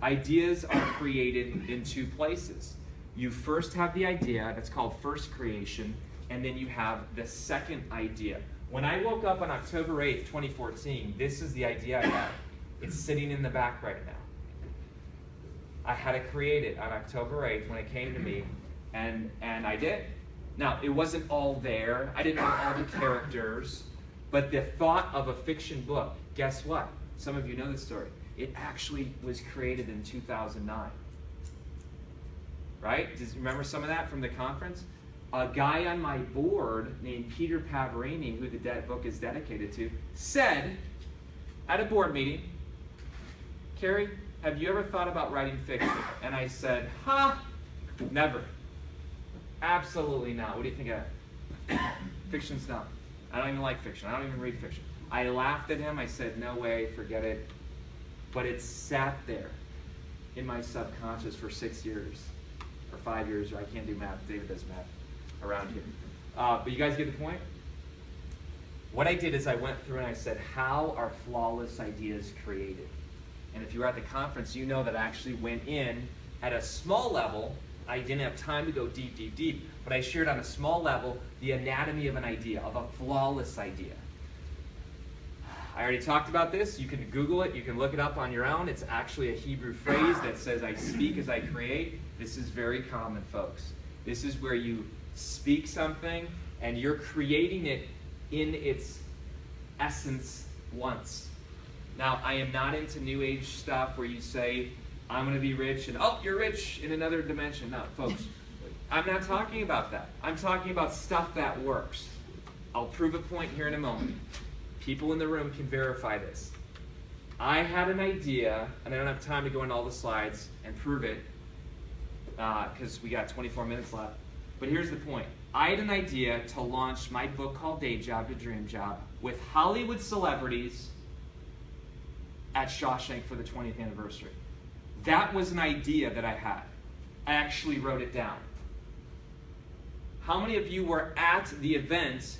Ideas are created in two places. You first have the idea, that's called first creation, and then you have the second idea. When I woke up on October 8th, 2014, this is the idea I had. It's sitting in the back right now. I had to create it on October 8th when it came to me, and I did. Now, it wasn't all there. I didn't know all the characters, but the thought of a fiction book, guess what? Some of you know this story. It actually was created in 2009. Right? Does you remember some of that from the conference? A guy on my board named Peter Pavarini, who the book is dedicated to, said at a board meeting, Kary, have you ever thought about writing fiction? And I said, never. Absolutely not. What do you think of that? Fiction's dumb. I don't even like fiction. I don't even read fiction. I laughed at him. I said, no way, forget it. But it sat there in my subconscious for 6 years. Or 5 years, or I can't do math. David does math around here. But you guys get the point? What I did is I went through and I said, how are flawless ideas created? And if you were at the conference, you know that I actually went in at a small level. I didn't have time to go deep, deep, deep, but I shared on a small level the anatomy of an idea, of a flawless idea. I already talked about this. You can Google it. You can look it up on your own. It's actually a Hebrew phrase that says, I speak as I create. This is very common, folks. This is where you speak something and you're creating it in its essence once. Now, I am not into New Age stuff where you say, I'm going to be rich, and oh, you're rich in another dimension. No, folks, I'm not talking about that. I'm talking about stuff that works. I'll prove a point here in a moment. People in the room can verify this. I had an idea, and I don't have time to go into all the slides and prove it, because we got 24 minutes left. But here's the point. I had an idea to launch my book called Day Job to Dream Job with Hollywood celebrities at Shawshank for the 20th anniversary. That was an idea that I had. I actually wrote it down. How many of you were at the event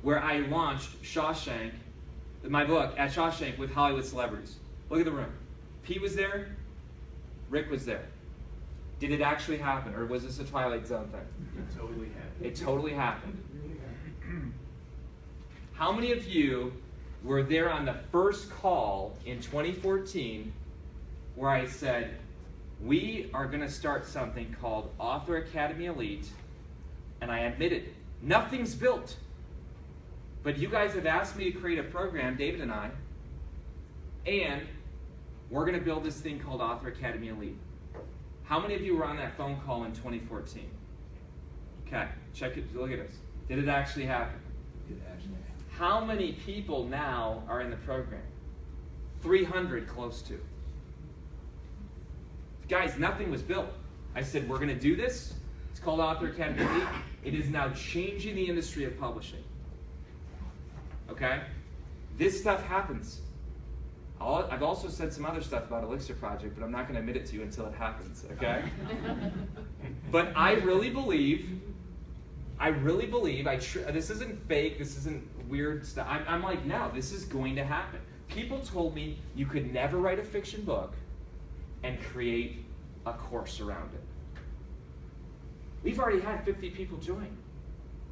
where I launched Shawshank, my book, at Shawshank with Hollywood celebrities? Look at the room. Pete was there. Rick was there. Did it actually happen, or was this a Twilight Zone thing? It totally happened. It totally happened. How many of you were there on the first call in 2014 where I said, we are going to start something called Author Academy Elite, and I admitted, nothing's built. But you guys have asked me to create a program, David and I, and we're going to build this thing called Author Academy Elite. How many of you were on that phone call in 2014? Okay, check it, look at this. Did it actually happen? It actually happened. How many people now are in the program? 300 close to. Guys, nothing was built. I said, we're going to do this. It's called Author Academy Elite. It is now changing the industry of publishing. Okay? This stuff happens. I've also said some other stuff about Elixir Project, but I'm not going to admit it to you until it happens, okay? But I really believe, this isn't fake, this isn't weird stuff. I'm like, no, this is going to happen. People told me you could never write a fiction book and create a course around it. We've already had 50 people join.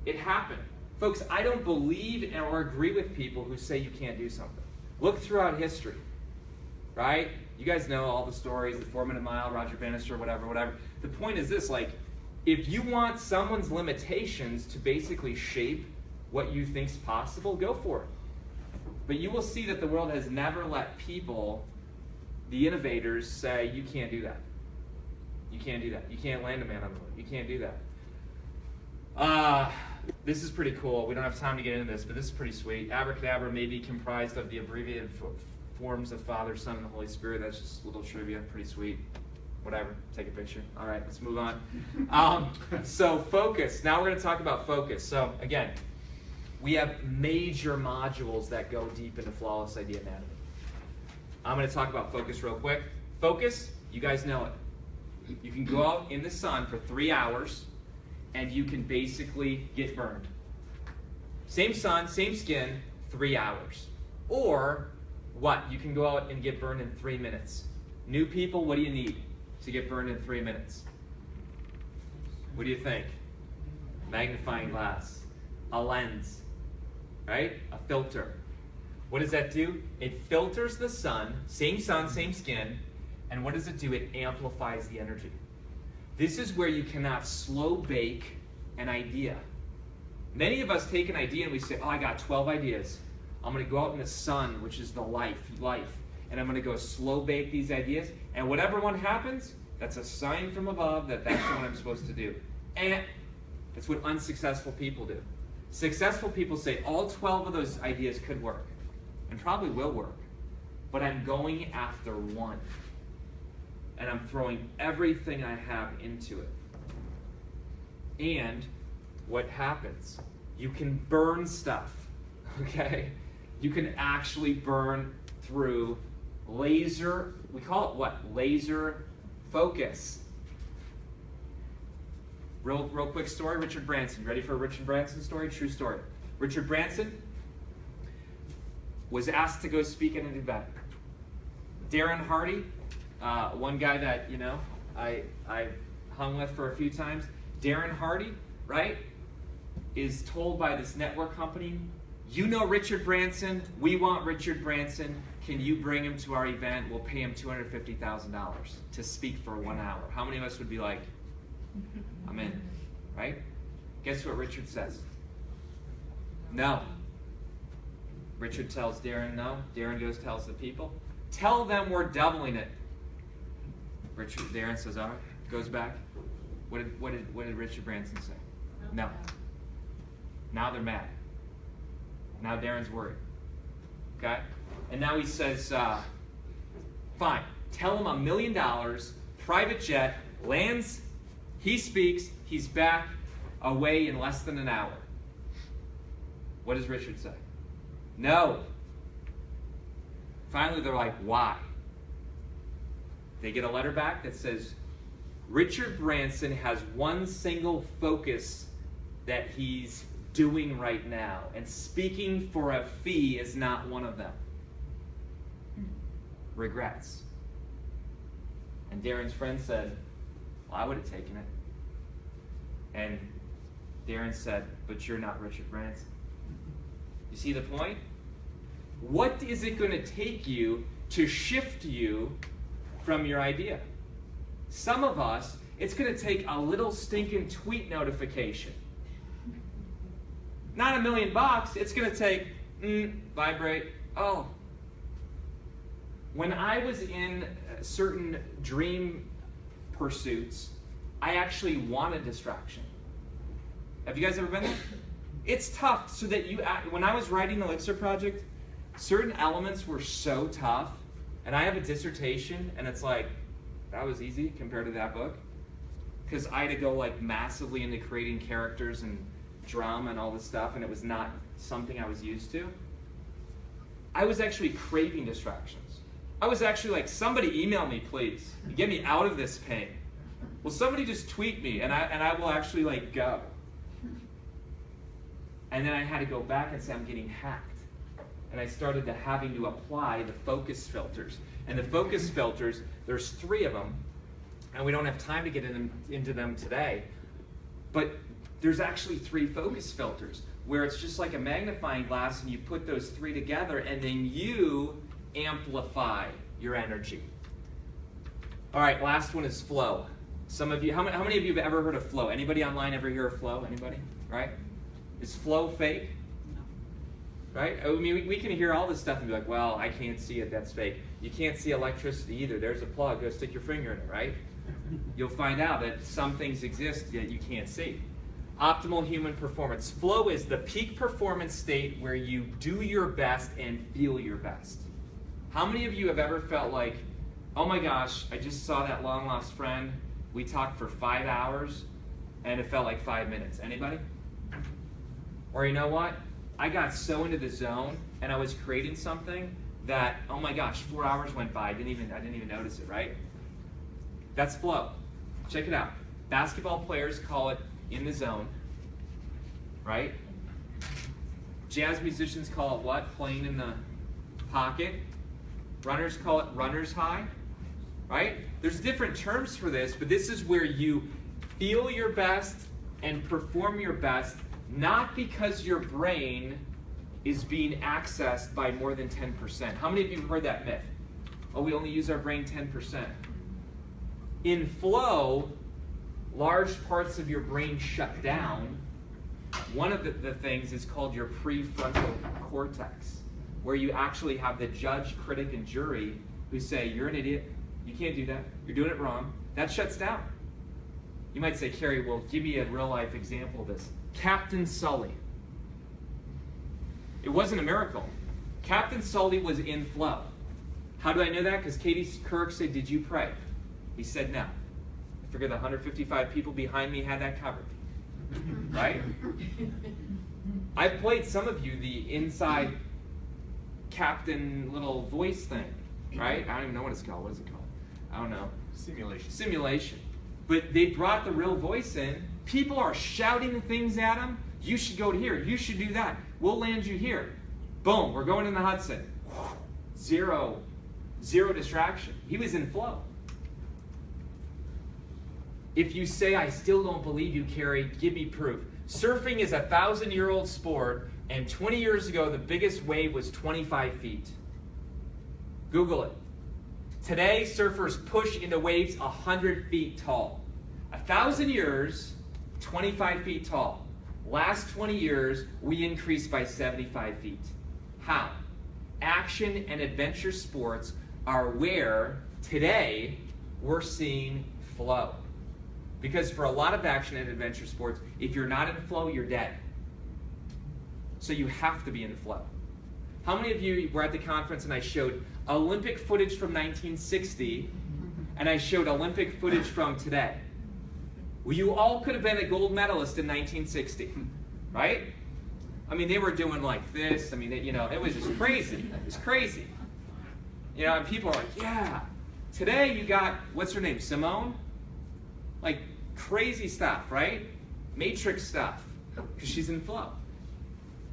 It happened. Folks, I don't believe or agree with people who say you can't do something. Look throughout history, right? You guys know all the stories, the 4-minute mile, Roger Bannister, whatever. The point is this, like, if you want someone's limitations to basically shape what you think's possible, go for it. But you will see that the world has never let people, the innovators, say, you can't do that. You can't do that. You can't land a man on the moon. You can't do that. This is pretty cool. We don't have time to get into this, but this is pretty sweet. Abracadabra may be comprised of the abbreviated forms of Father, Son, and the Holy Spirit. That's just a little trivia. Pretty sweet. Whatever. Take a picture. All right, let's move on. So focus. Now we're going to talk about focus. So again, we have major modules that go deep into flawless idea anatomy. I'm going to talk about focus real quick. Focus, you guys know it. You can go out in the sun for 3 hours and you can basically get burned. Same sun, same skin, 3 hours. Or what? You can go out and get burned in 3 minutes. New people, what do you need to get burned in 3 minutes? What do you think? Magnifying glass, a lens, right? A filter. What does that do? It filters the sun, same skin, and what does it do? It amplifies the energy. This is where you cannot slow bake an idea. Many of us take an idea and we say, oh, I got 12 ideas. I'm going to go out in the sun, which is the life, and I'm going to go slow bake these ideas, and whatever one happens, that's a sign from above that that's what I'm supposed to do. And that's what unsuccessful people do. Successful people say all 12 of those ideas could work, and probably will work, but I'm going after one. And I'm throwing everything I have into it. And what happens? You can burn stuff, okay? You can actually burn through laser, we call it what? Laser focus. Real quick story, Richard Branson. Ready for a Richard Branson story? True story. Richard Branson was asked to go speak at an event. Darren Hardy, one guy that, you know, I've hung with for a few times. Darren Hardy, right, is told by this network company, you know Richard Branson, we want Richard Branson, can you bring him to our event? We'll pay him $250,000 to speak for 1 hour. How many of us would be like, I'm in, right? Guess what Richard says? No. Richard tells Darren no. Darren goes tells the people, tell them we're doubling it. Darren says, all right, goes back. What did Richard Branson say? No. Now they're mad. Now Darren's worried. Okay? And now he says, fine, tell him $1 million, private jet, lands, he speaks, he's back, away in less than an hour. What does Richard say? No. Finally, they're like, why? They get a letter back that says, Richard Branson has one single focus that he's doing right now, and speaking for a fee is not one of them. Regrets. And Darren's friend said, well, I would have taken it. And Darren said, but you're not Richard Branson. You see the point? What is it going to take you to shift you from your idea? Some of us, it's going to take a little stinking tweet notification. Not $1 million, it's going to take, vibrate, oh. When I was in certain dream pursuits, I actually wanted distraction. Have you guys ever been there? It's tough so that when I was writing the Elixir project, certain elements were so tough, and I have a dissertation, and it's like, that was easy compared to that book, because I had to go like massively into creating characters and drama and all this stuff, and it was not something I was used to. I was actually craving distractions. I was actually like, somebody email me, please. Get me out of this pain. Will somebody just tweet me, and I will actually like go. And then I had to go back and say, I'm getting hacked. And I started having to apply the focus filters. And the focus filters, there's 3 of them, and we don't have time to get into them today, but there's actually 3 focus filters. where it's just like a magnifying glass and you put those three together and then you amplify your energy. All right, last one is flow. Some of you, how many of you have ever heard of flow? Anybody online ever hear of flow? Anybody? Right? Is flow fake? Right? I mean, we can hear all this stuff and be like, well, I can't see it, that's fake. You can't see electricity either. There's a plug, go stick your finger in it, right? You'll find out that some things exist that you can't see. Optimal human performance. Flow is the peak performance state where you do your best and feel your best. How many of you have ever felt like, oh my gosh, I just saw that long lost friend. We talked for 5 hours and it felt like 5 minutes. Anybody? Or you know what? I got so into the zone and I was creating something that, oh my gosh, 4 hours went by. I didn't even notice it, right? That's flow. Check it out. Basketball players call it in the zone, right? Jazz musicians call it what? Playing in the pocket. Runners call it runner's high, right? There's different terms for this, but this is where you feel your best and perform your best, not because your brain is being accessed by more than 10%. How many of you have heard that myth? Oh, we only use our brain 10%. In flow, large parts of your brain shut down. One of the things is called your prefrontal cortex, where you actually have the judge, critic, and jury who say, you're an idiot, you can't do that, you're doing it wrong. That shuts down. You might say, Kary, well, give me a real-life example of this. Captain Sully. It wasn't a miracle. Captain Sully was in flow. How do I know that? Because Katie Kirk said, did you pray? He said no. I figured the 155 people behind me had that covered. Right? I've played some of you the inside captain little voice thing. Right? I don't even know what it's called. What is it called? I don't know. Simulation. Simulation. But they brought the real voice in. People are shouting things at him. You should go to here. You should do that. We'll land you here. Boom. We're going in the Hudson. Zero distraction. He was in flow. If you say, I still don't believe you, Kary, give me proof. Surfing is a 1,000-year-old sport, and 20 years ago, the biggest wave was 25 feet. Google it. Today, surfers push into waves 100 feet tall. 1,000 years, 25 feet tall. Last 20 years, we increased by 75 feet. How? Action and adventure sports are where, today, we're seeing flow. Because for a lot of action and adventure sports, if you're not in flow, you're dead. So you have to be in flow. How many of you were at the conference and I showed Olympic footage from 1960 and I showed Olympic footage from today? Well, you all could have been a gold medalist in 1960, right? I mean, they were doing like this. I mean, you know, it was just crazy. It was crazy. You know, and people are like, yeah. Today you got, what's her name, Simone? Like crazy stuff, right? Matrix stuff, because she's in flow.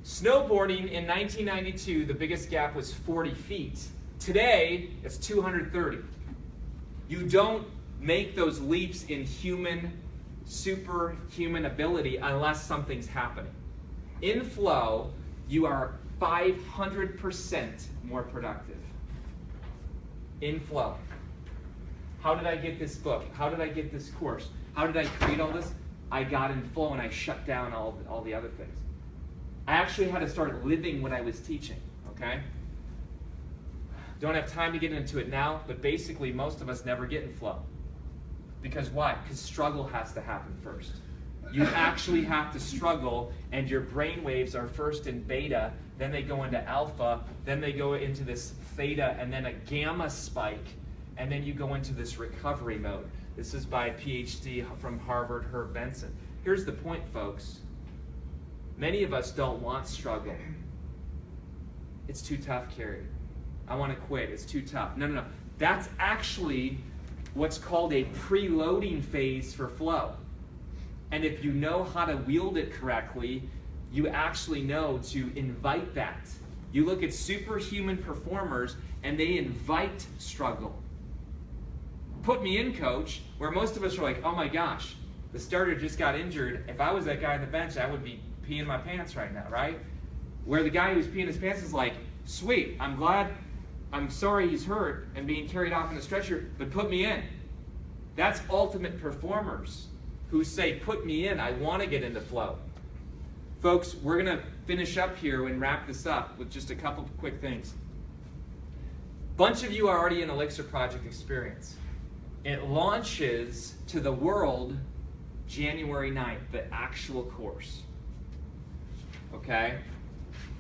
Snowboarding in 1992, the biggest gap was 40 feet. Today, it's 230. You don't make those leaps in superhuman ability unless something's happening. In flow, you are 500% more productive. In flow. How did I get this book? How did I get this course? How did I create all this? I got in flow and I shut down all the other things. I actually had to start living what I was teaching, okay? Don't have time to get into it now, but basically most of us never get in flow. Because why? Because struggle has to happen first. You actually have to struggle, and your brain waves are first in beta, then they go into alpha, then they go into this theta, and then a gamma spike, and then you go into this recovery mode. This is by PhD from Harvard, Herb Benson. Here's the point, folks. Many of us don't want struggle. It's too tough, Kary. I want to quit. It's too tough. No. That's actually what's called a preloading phase for flow. And if you know how to wield it correctly, you actually know to invite that. You look at superhuman performers and they invite struggle. Put me in, coach, where most of us are like, oh my gosh, The starter just got injured. If I was that guy on the bench, I would be peeing my pants right now, right? Where the guy who's peeing his pants is like, sweet, I'm sorry he's hurt and being carried off in a stretcher, but put me in. That's ultimate performers who say, put me in, I want to get into flow. Folks, we're going to finish up here and wrap this up with just a couple of quick things. Bunch of you are already in Elixir Project Experience. It launches to the world January 9th, the actual course. Okay?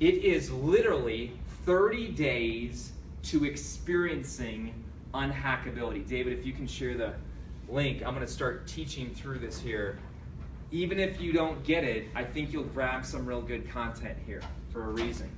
It is literally 30 days to experiencing unhackability. David, if you can share the link, I'm going to start teaching through this here. Even if you don't get it, I think you'll grab some real good content here for a reason.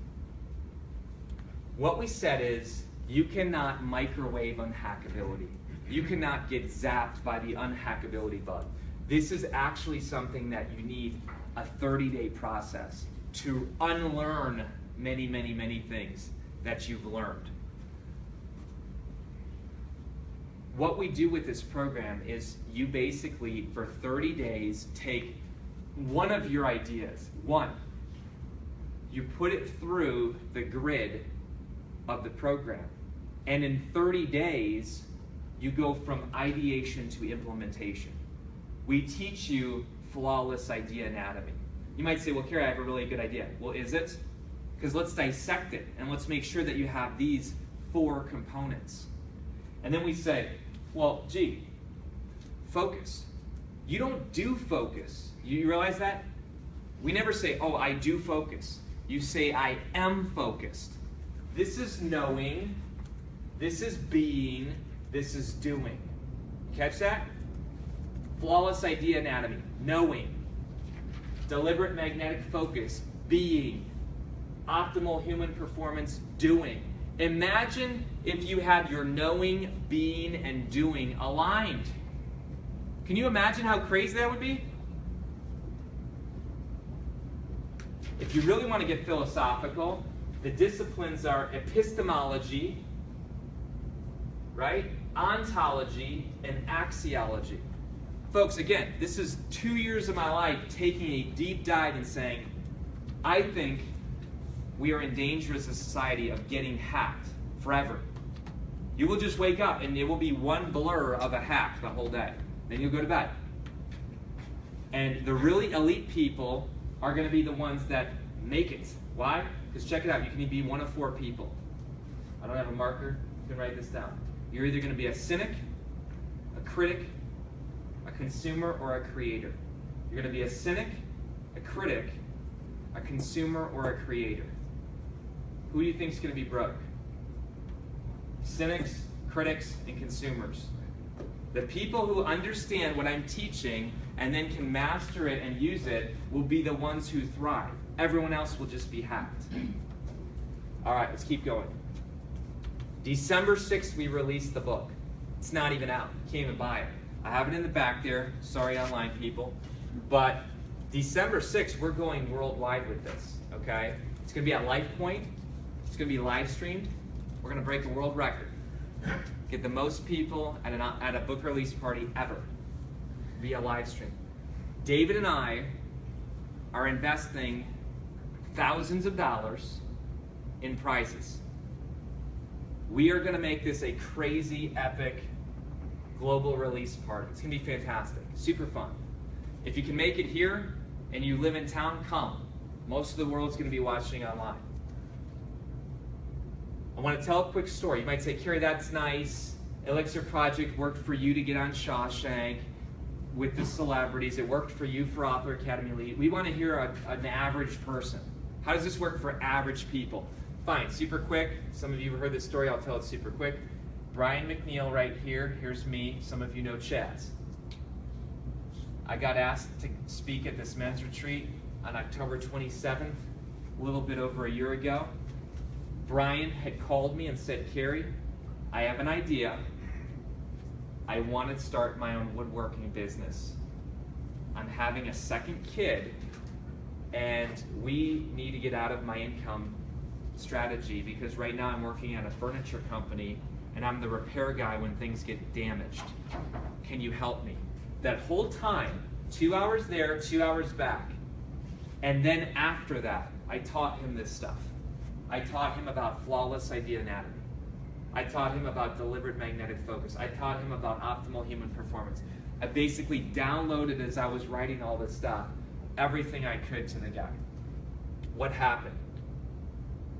What we said is, you cannot microwave unhackability. You cannot get zapped by the unhackability bug. This is actually something that you need a 30-day process to unlearn many, many, many things that you've learned. What we do with this program is you basically, for 30 days, take one of your ideas. One, you put it through the grid of the program. And in 30 days, you go from ideation to implementation. We teach you flawless idea anatomy. You might say, well, Kary, I have a really good idea. Well, is it? Because let's dissect it, and let's make sure that you have these 4 components. And then we say, well, gee, focus. You don't do focus. You realize that? We never say, oh, I do focus. You say, I am focused. This is knowing, this is being, this is doing. Catch that? Flawless idea anatomy, knowing. Deliberate magnetic focus, being. Optimal human performance, doing. Imagine if you had your knowing, being, and doing aligned. Can you imagine how crazy that would be? If you really want to get philosophical, the disciplines are epistemology, right? Ontology, and axiology. Folks, again, this is 2 years of my life taking a deep dive and saying, I think we are in danger as a society of getting hacked forever. You will just wake up and it will be one blur of a hack the whole day. Then you'll go to bed. And the really elite people are going to be the ones that make it. Why? Because check it out, you can be one of 4 people. I don't have a marker, you can write this down. You're either going to be a cynic, a critic, a consumer, or a creator. You're going to be a cynic, a critic, a consumer, or a creator. Who do you think is going to be broke? Cynics, critics, and consumers. The people who understand what I'm teaching and then can master it and use it will be the ones who thrive. Everyone else will just be hacked. All right, let's keep going. December 6th, we released the book. It's not even out. You can't even buy it. I have it in the back there. Sorry, online people. But December 6th, we're going worldwide with this, okay? It's going to be at LifePoint. It's going to be live streamed. We're going to break a world record. Get the most people at a book release party ever via live stream. David and I are investing thousands of dollars in prizes. We are going to make this a crazy, epic, global release party. It's going to be fantastic, super fun. If you can make it here and you live in town, come. Most of the world's going to be watching online. I want to tell a quick story. You might say, Kary, that's nice. Elixir Project worked for you to get on Shawshank with the celebrities. It worked for you for Author Academy Elite. We want to hear an average person. How does this work for average people? Fine, super quick. Some of you have heard this story. I'll tell it super quick. Brian McNeil right here. Here's me. Some of you know Chaz. I got asked to speak at this men's retreat on October 27th, a little bit over a year ago. Brian had called me and said, Kary, I have an idea. I want to start my own woodworking business. I'm having a second kid, and we need to get out of my income strategy because right now I'm working at a furniture company and I'm the repair guy when things get damaged. Can you help me? That whole time, 2 hours there, 2 hours back. And then after that, I taught him this stuff. I taught him about flawless idea anatomy. I taught him about deliberate magnetic focus. I taught him about optimal human performance. I basically downloaded, as I was writing all this stuff, everything I could to the guy. What happened?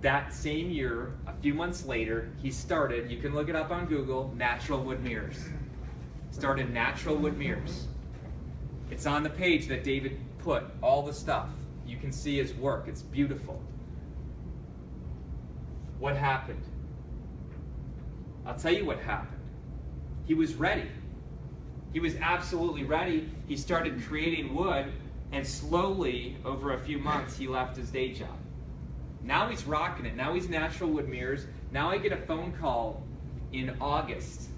That same year, a few months later, he started, you can look it up on Google, natural wood mirrors. Started natural wood mirrors. It's on the page that David put, all the stuff. You can see his work, it's beautiful. What happened? I'll tell you what happened. He was ready. He was absolutely ready. He started creating wood, and slowly, over a few months, he left his day job. Now he's rocking it. Now he's natural wood mirrors. Now I get a phone call in August.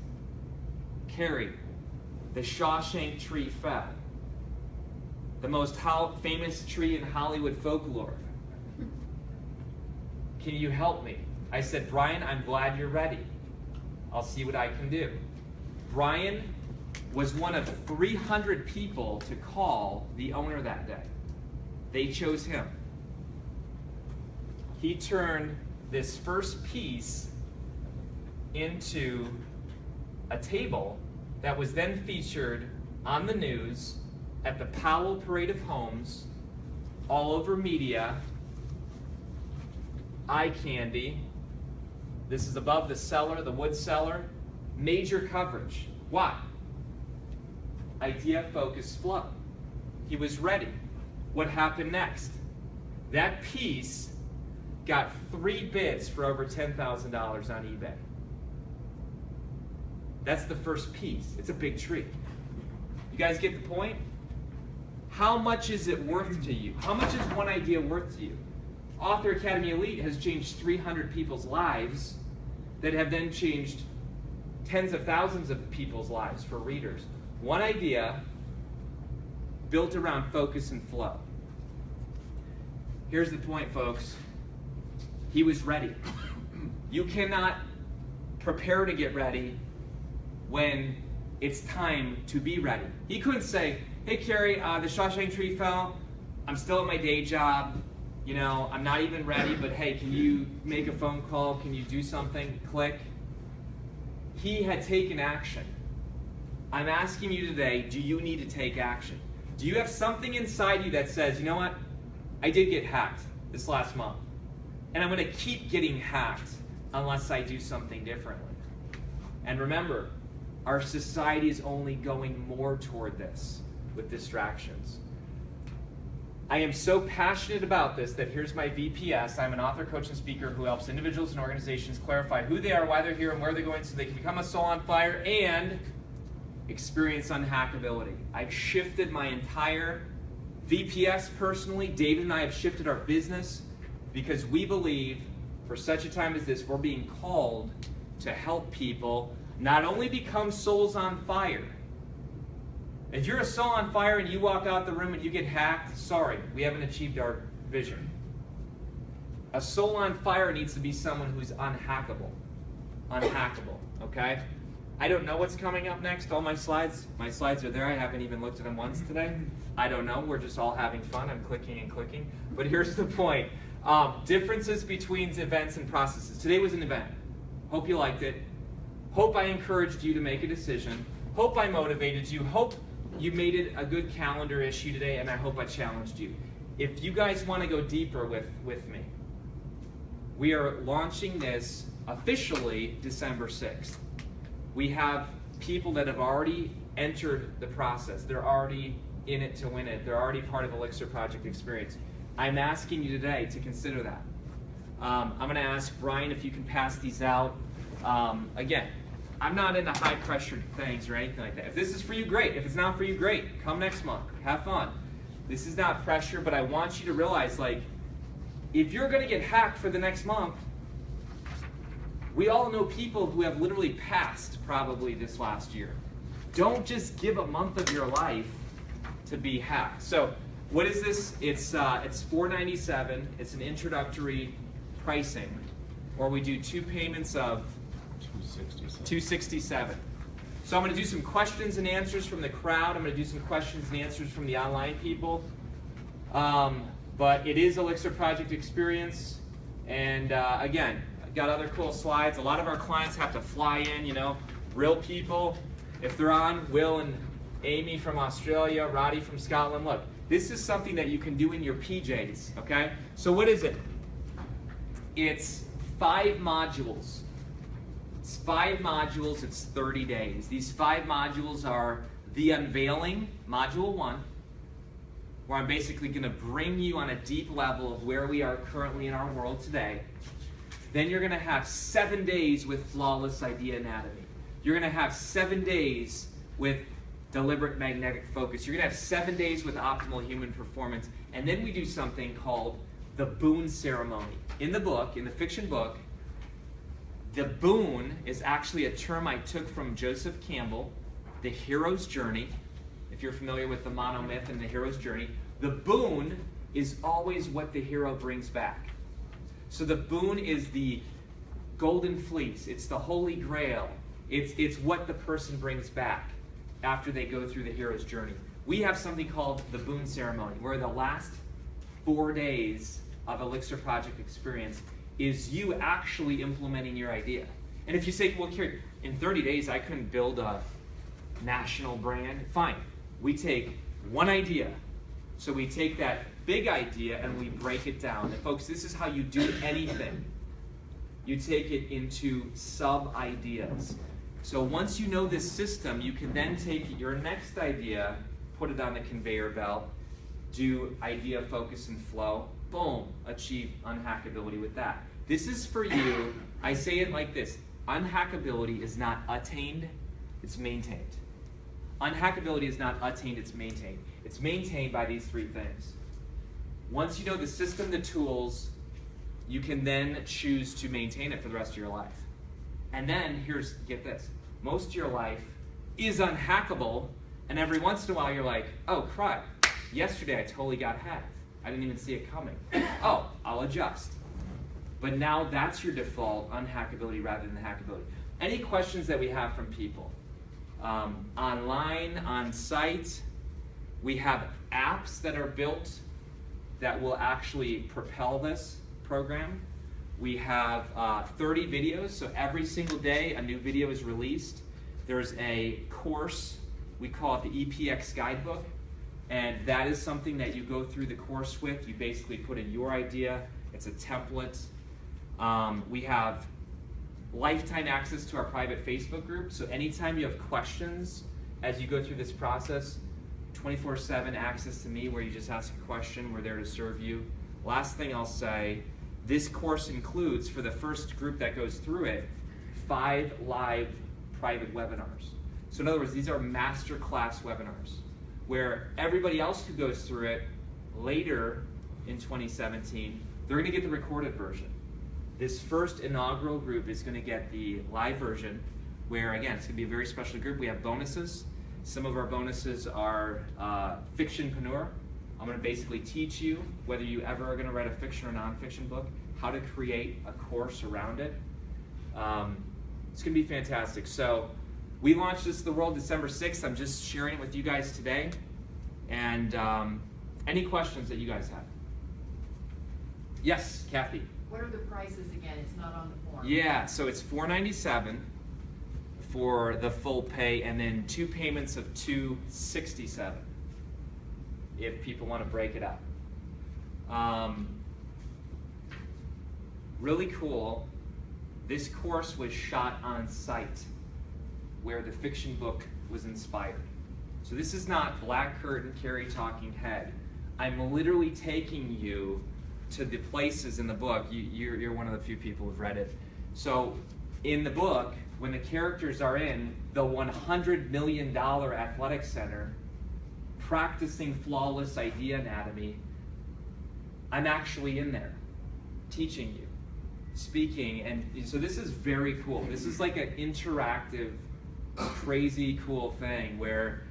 Kary, the Shawshank tree fell. The most famous tree in Hollywood folklore. Can you help me? I said, Brian, I'm glad you're ready. I'll see what I can do. Brian was one of 300 people to call the owner that day. They chose him. He turned this first piece into a table that was then featured on the news, at the Powell Parade of Homes, all over media, eye candy. This is above the cellar, the wood cellar. Major coverage. Why? Idea, focus, flow. He was ready. What happened next? That piece got 3 bids for over $10,000 on eBay. That's the first piece. It's a big tree. You guys get the point? How much is it worth to you? How much is one idea worth to you? Author Academy Elite has changed 300 people's lives that have then changed tens of thousands of people's lives for readers. One idea built around focus and flow. Here's the point, folks. He was ready. You cannot prepare to get ready when it's time to be ready. He couldn't say, hey, Kary, the Shawshank tree fell. I'm still at my day job. You know, I'm not even ready, but hey, can you make a phone call? Can you do something? Click. He had taken action. I'm asking you today, do you need to take action? Do you have something inside you that says, you know what? I did get hacked this last month, and I'm going to keep getting hacked unless I do something differently. And remember, our society is only going more toward this with distractions. I am so passionate about this that here's my VPS. I'm an author, coach, and speaker who helps individuals and organizations clarify who they are, why they're here, and where they're going so they can become a soul on fire and experience unhackability. I've shifted my entire VPS personally. David and I have shifted our business because we believe for such a time as this, we're being called to help people not only become souls on fire. If you're a soul on fire and you walk out the room and you get hacked, sorry, we haven't achieved our vision. A soul on fire needs to be someone who's unhackable. Unhackable, okay? I don't know what's coming up next. All my slides are there. I haven't even looked at them once today. I don't know. We're just all having fun. I'm clicking and clicking. But here's the point. Differences between events and processes. Today was an event. Hope you liked it. Hope I encouraged you to make a decision. Hope I motivated you. Hope you made it a good calendar issue today, and I hope I challenged you. If you guys want to go deeper with me, we are launching this officially December 6th. We have people that have already entered the process. They're already in it to win it. They're already part of Elixir Project Experience. I'm asking you today to consider that. I'm going to ask Brian if you can pass these out. Again, I'm not into high-pressured things or anything like that. If this is for you, great. If it's not for you, great. Come next month. Have fun. This is not pressure, but I want you to realize, like, if you're going to get hacked for the next month, we all know people who have literally passed probably this last year. Don't just give a month of your life to be hacked. So what is this? It's $497. It's an introductory pricing, or we do 2 payments of $267. So I'm going to do some questions and answers from the crowd. I'm going to do some questions and answers from the online people. But it is Elixir Project Experience. And again, I've got other cool slides. A lot of our clients have to fly in, you know, real people. If they're on, Will and Amy from Australia, Roddy from Scotland. Look, this is something that you can do in your PJs, okay? So what is it? It's 5 modules. It's 5 modules, it's 30 days. These 5 modules are the unveiling, module 1, where I'm basically going to bring you on a deep level of where we are currently in our world today. Then you're going to have 7 days with flawless idea anatomy. You're going to have 7 days with deliberate magnetic focus. You're going to have 7 days with optimal human performance. And then we do something called the boon ceremony. In the book, in the fiction book, the boon is actually a term I took from Joseph Campbell, The Hero's Journey. If you're familiar with the monomyth and the hero's journey, the boon is always what the hero brings back. So the boon is the golden fleece. It's the holy grail. It's what the person brings back after they go through the hero's journey. We have something called the boon ceremony, where the last 4 days of Elixir Project Experience is you actually implementing your idea. And if you say, well, Kary, in 30 days I couldn't build a national brand, fine. We take one idea. So we take that big idea and we break it down. And folks, this is how you do anything. You take it into sub-ideas. So once you know this system, you can then take your next idea, put it on the conveyor belt, do idea, focus, and flow. Boom, achieve unhackability with that. This is for you. I say it like this. Unhackability is not attained, it's maintained. Unhackability is not attained, it's maintained. It's maintained by these 3 things. Once you know the system, the tools, you can then choose to maintain it for the rest of your life. And then, get this, most of your life is unhackable, and every once in a while you're like, oh crap, yesterday I totally got hacked. I didn't even see it coming. Oh, I'll adjust. But now that's your default unhackability rather than hackability. Any questions that we have from people? Online, on site, we have apps that are built that will actually propel this program. We have 30 videos, so every single day a new video is released. There's a course, we call it the EPX Guidebook, and that is something that you go through the course with. You basically put in your idea, it's a template. We have lifetime access to our private Facebook group, so anytime you have questions as you go through this process, 24/7 access to me where you just ask a question, we're there to serve you. Last thing I'll say, this course includes, for the first group that goes through it, 5 live private webinars. So in other words, these are masterclass webinars where everybody else who goes through it later in 2017, they're going to get the recorded version. This first inaugural group is going to get the live version where, again, it's going to be a very special group. We have bonuses. Some of our bonuses are fictionpreneur. I'm going to basically teach you, whether you ever are going to write a fiction or nonfiction book, how to create a course around it. It's going to be fantastic. So we launched this to the world December 6th. I'm just sharing it with you guys today. And any questions that you guys have? Yes, Kathy. What are the prices again? It's not on the form. Yeah, so it's $497 for the full pay, and then 2 payments of $267 if people want to break it up. Really cool. This course was shot on site where the fiction book was inspired. So this is not black curtain, Kary talking head. I'm literally taking you to the places in the book. You're one of the few people who've read it. So in the book, when the characters are in the $100 million athletic center practicing flawless idea anatomy, I'm actually in there teaching you, speaking, and so this is very cool. This is like an interactive, crazy cool thing where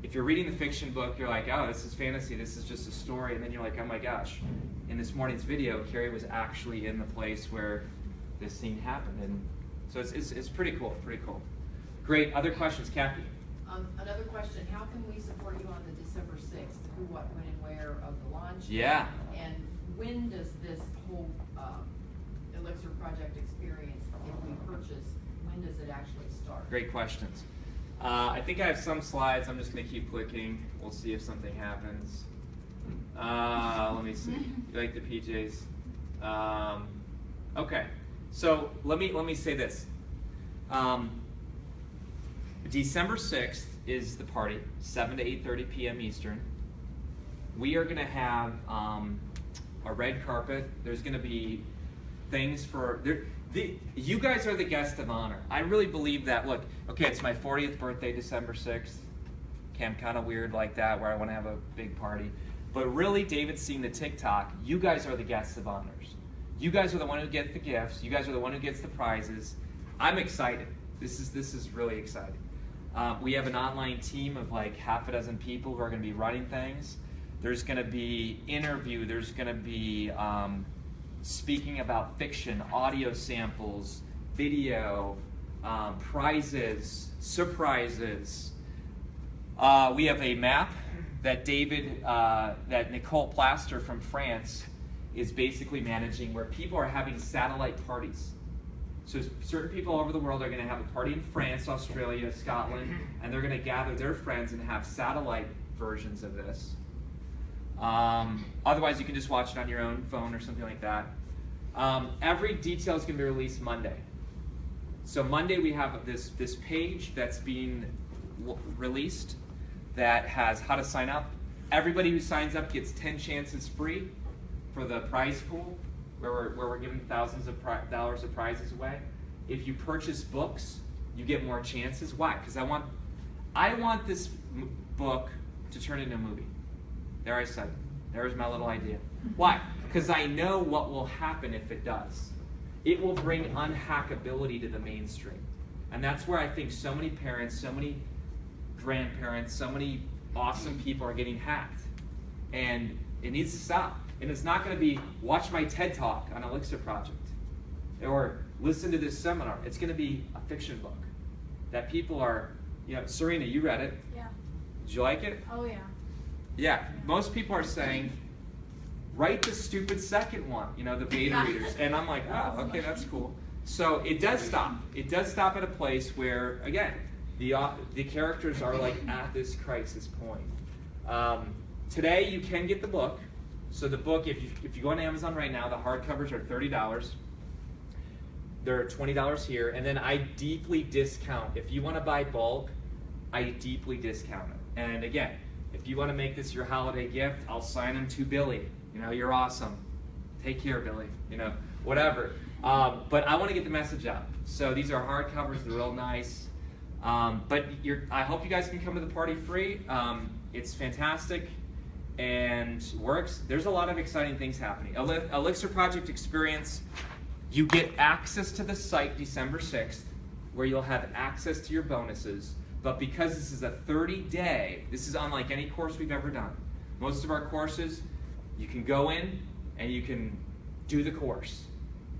if you're reading the fiction book, you're like, oh, this is fantasy, this is just a story, and then you're like, oh my gosh. In this morning's video, Kary was actually in the place where this scene happened, and so it's pretty cool, pretty cool. Great. Other questions, Kathy? Another question, how can we support you on the December 6th, who, what, when, and where of the launch? Yeah. And when does this whole Elixir Project experience, if we purchase, when does it actually start? Great questions. I think I have some slides. I'm just going to keep clicking. We'll see if something happens. Let me see. You like the PJs? Okay. So let me say this. December 6th is the party, 7 to 8:30 p.m. Eastern. We are going to have a red carpet. There's going to be things for you guys are the guest of honor. I really believe that. Look, okay, it's my 40th birthday, December 6th. Okay, I'm kind of weird like that, where I want to have a big party. But really, David's seen the TikTok. You guys are the guests of honors. You guys are the one who get the gifts. You guys are the one who gets the prizes. I'm excited. This is really exciting. We have an online team of like half a dozen people who are going to be running things. There's going to be interview. There's going to be speaking about fiction, audio samples, video, prizes, surprises. We have a map that that Nicole Plaster from France is basically managing, where people are having satellite parties. So certain people all over the world are going to have a party in France, Australia, Scotland, and they're going to gather their friends and have satellite versions of this. Otherwise, you can just watch it on your own phone or something like that. Every detail is going to be released Monday. So Monday we have this page that's being released that has how to sign up. Everybody who signs up gets 10 chances free for the prize pool, where we're giving thousands of dollars of prizes away. If you purchase books, you get more chances. Why? Because I want this book to turn into a movie. There I said it. There's my little idea. Why? Because I know what will happen if it does. It will bring unhackability to the mainstream. And that's where I think so many parents, so many grandparents, so many awesome people are getting hacked. And it needs to stop. And it's not going to be watch my TED Talk on Elixir Project or listen to this seminar. It's going to be a fiction book that people are, Serena, you read it. Yeah. Did you like it? Oh, yeah. Yeah, most people are saying, write the stupid second one, the beta readers. And I'm like, wow, okay, that's cool. So it does stop. It does stop at a place where, again, the characters are like at this crisis point. Today you can get the book. So the book, if you go on Amazon right now, the hardcovers are $30. They're $20 here. And then I deeply discount. If you want to buy bulk, I deeply discount it. And again, if you want to make this your holiday gift, I'll sign them to Billy. You're awesome. Take care, Billy. Whatever. But I want to get the message out. So these are hardcovers. They're real nice. But I hope you guys can come to the party free. It's fantastic and works. There's a lot of exciting things happening. Elixir Project Experience, you get access to the site December 6th, where you'll have access to your bonuses. But because this is a 30-day, this is unlike any course we've ever done. Most of our courses, you can go in and you can do the course.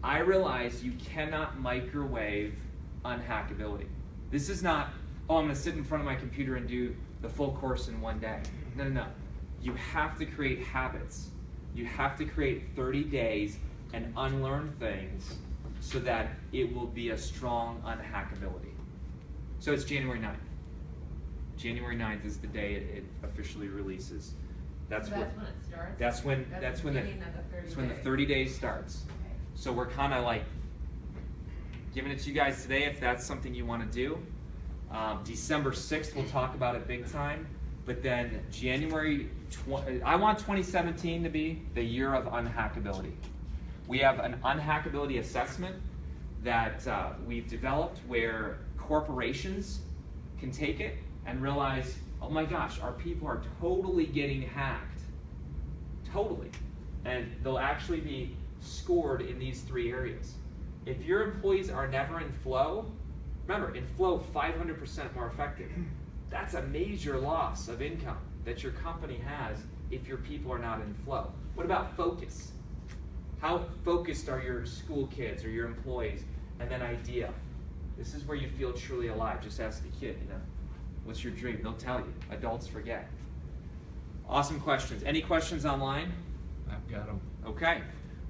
I realize you cannot microwave unhackability. This is not, I'm going to sit in front of my computer and do the full course in one day. No. You have to create habits. You have to create 30 days and unlearn things so that it will be a strong unhackability. So it's January 9th. January 9th is the day it officially releases. That's when it starts? That's when the 30 days starts. Okay. So we're kind of like giving it to you guys today if that's something you want to do. December 6th, we'll talk about it big time. But then I want 2017 to be the year of unhackability. We have an unhackability assessment that we've developed where corporations can take it and realize, oh my gosh, our people are totally getting hacked. Totally. And they'll actually be scored in these 3 areas. If your employees are never in flow, remember, in flow, 500% more effective. That's a major loss of income that your company has if your people are not in flow. What about focus? How focused are your school kids or your employees? And then idea. This is where you feel truly alive. Just ask a kid, what's your dream? They'll tell you. Adults forget. Awesome questions. Any questions online? I've got them. Okay.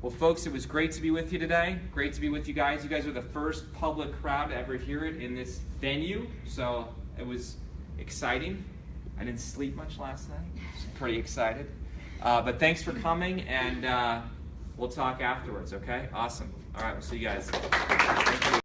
Well, folks, it was great to be with you today. Great to be with you guys. You guys were the first public crowd to ever hear it in this venue, so it was exciting. I didn't sleep much last night. I was pretty excited. But thanks for coming, and we'll talk afterwards, okay? Awesome. All right, we'll see you guys. Thank you.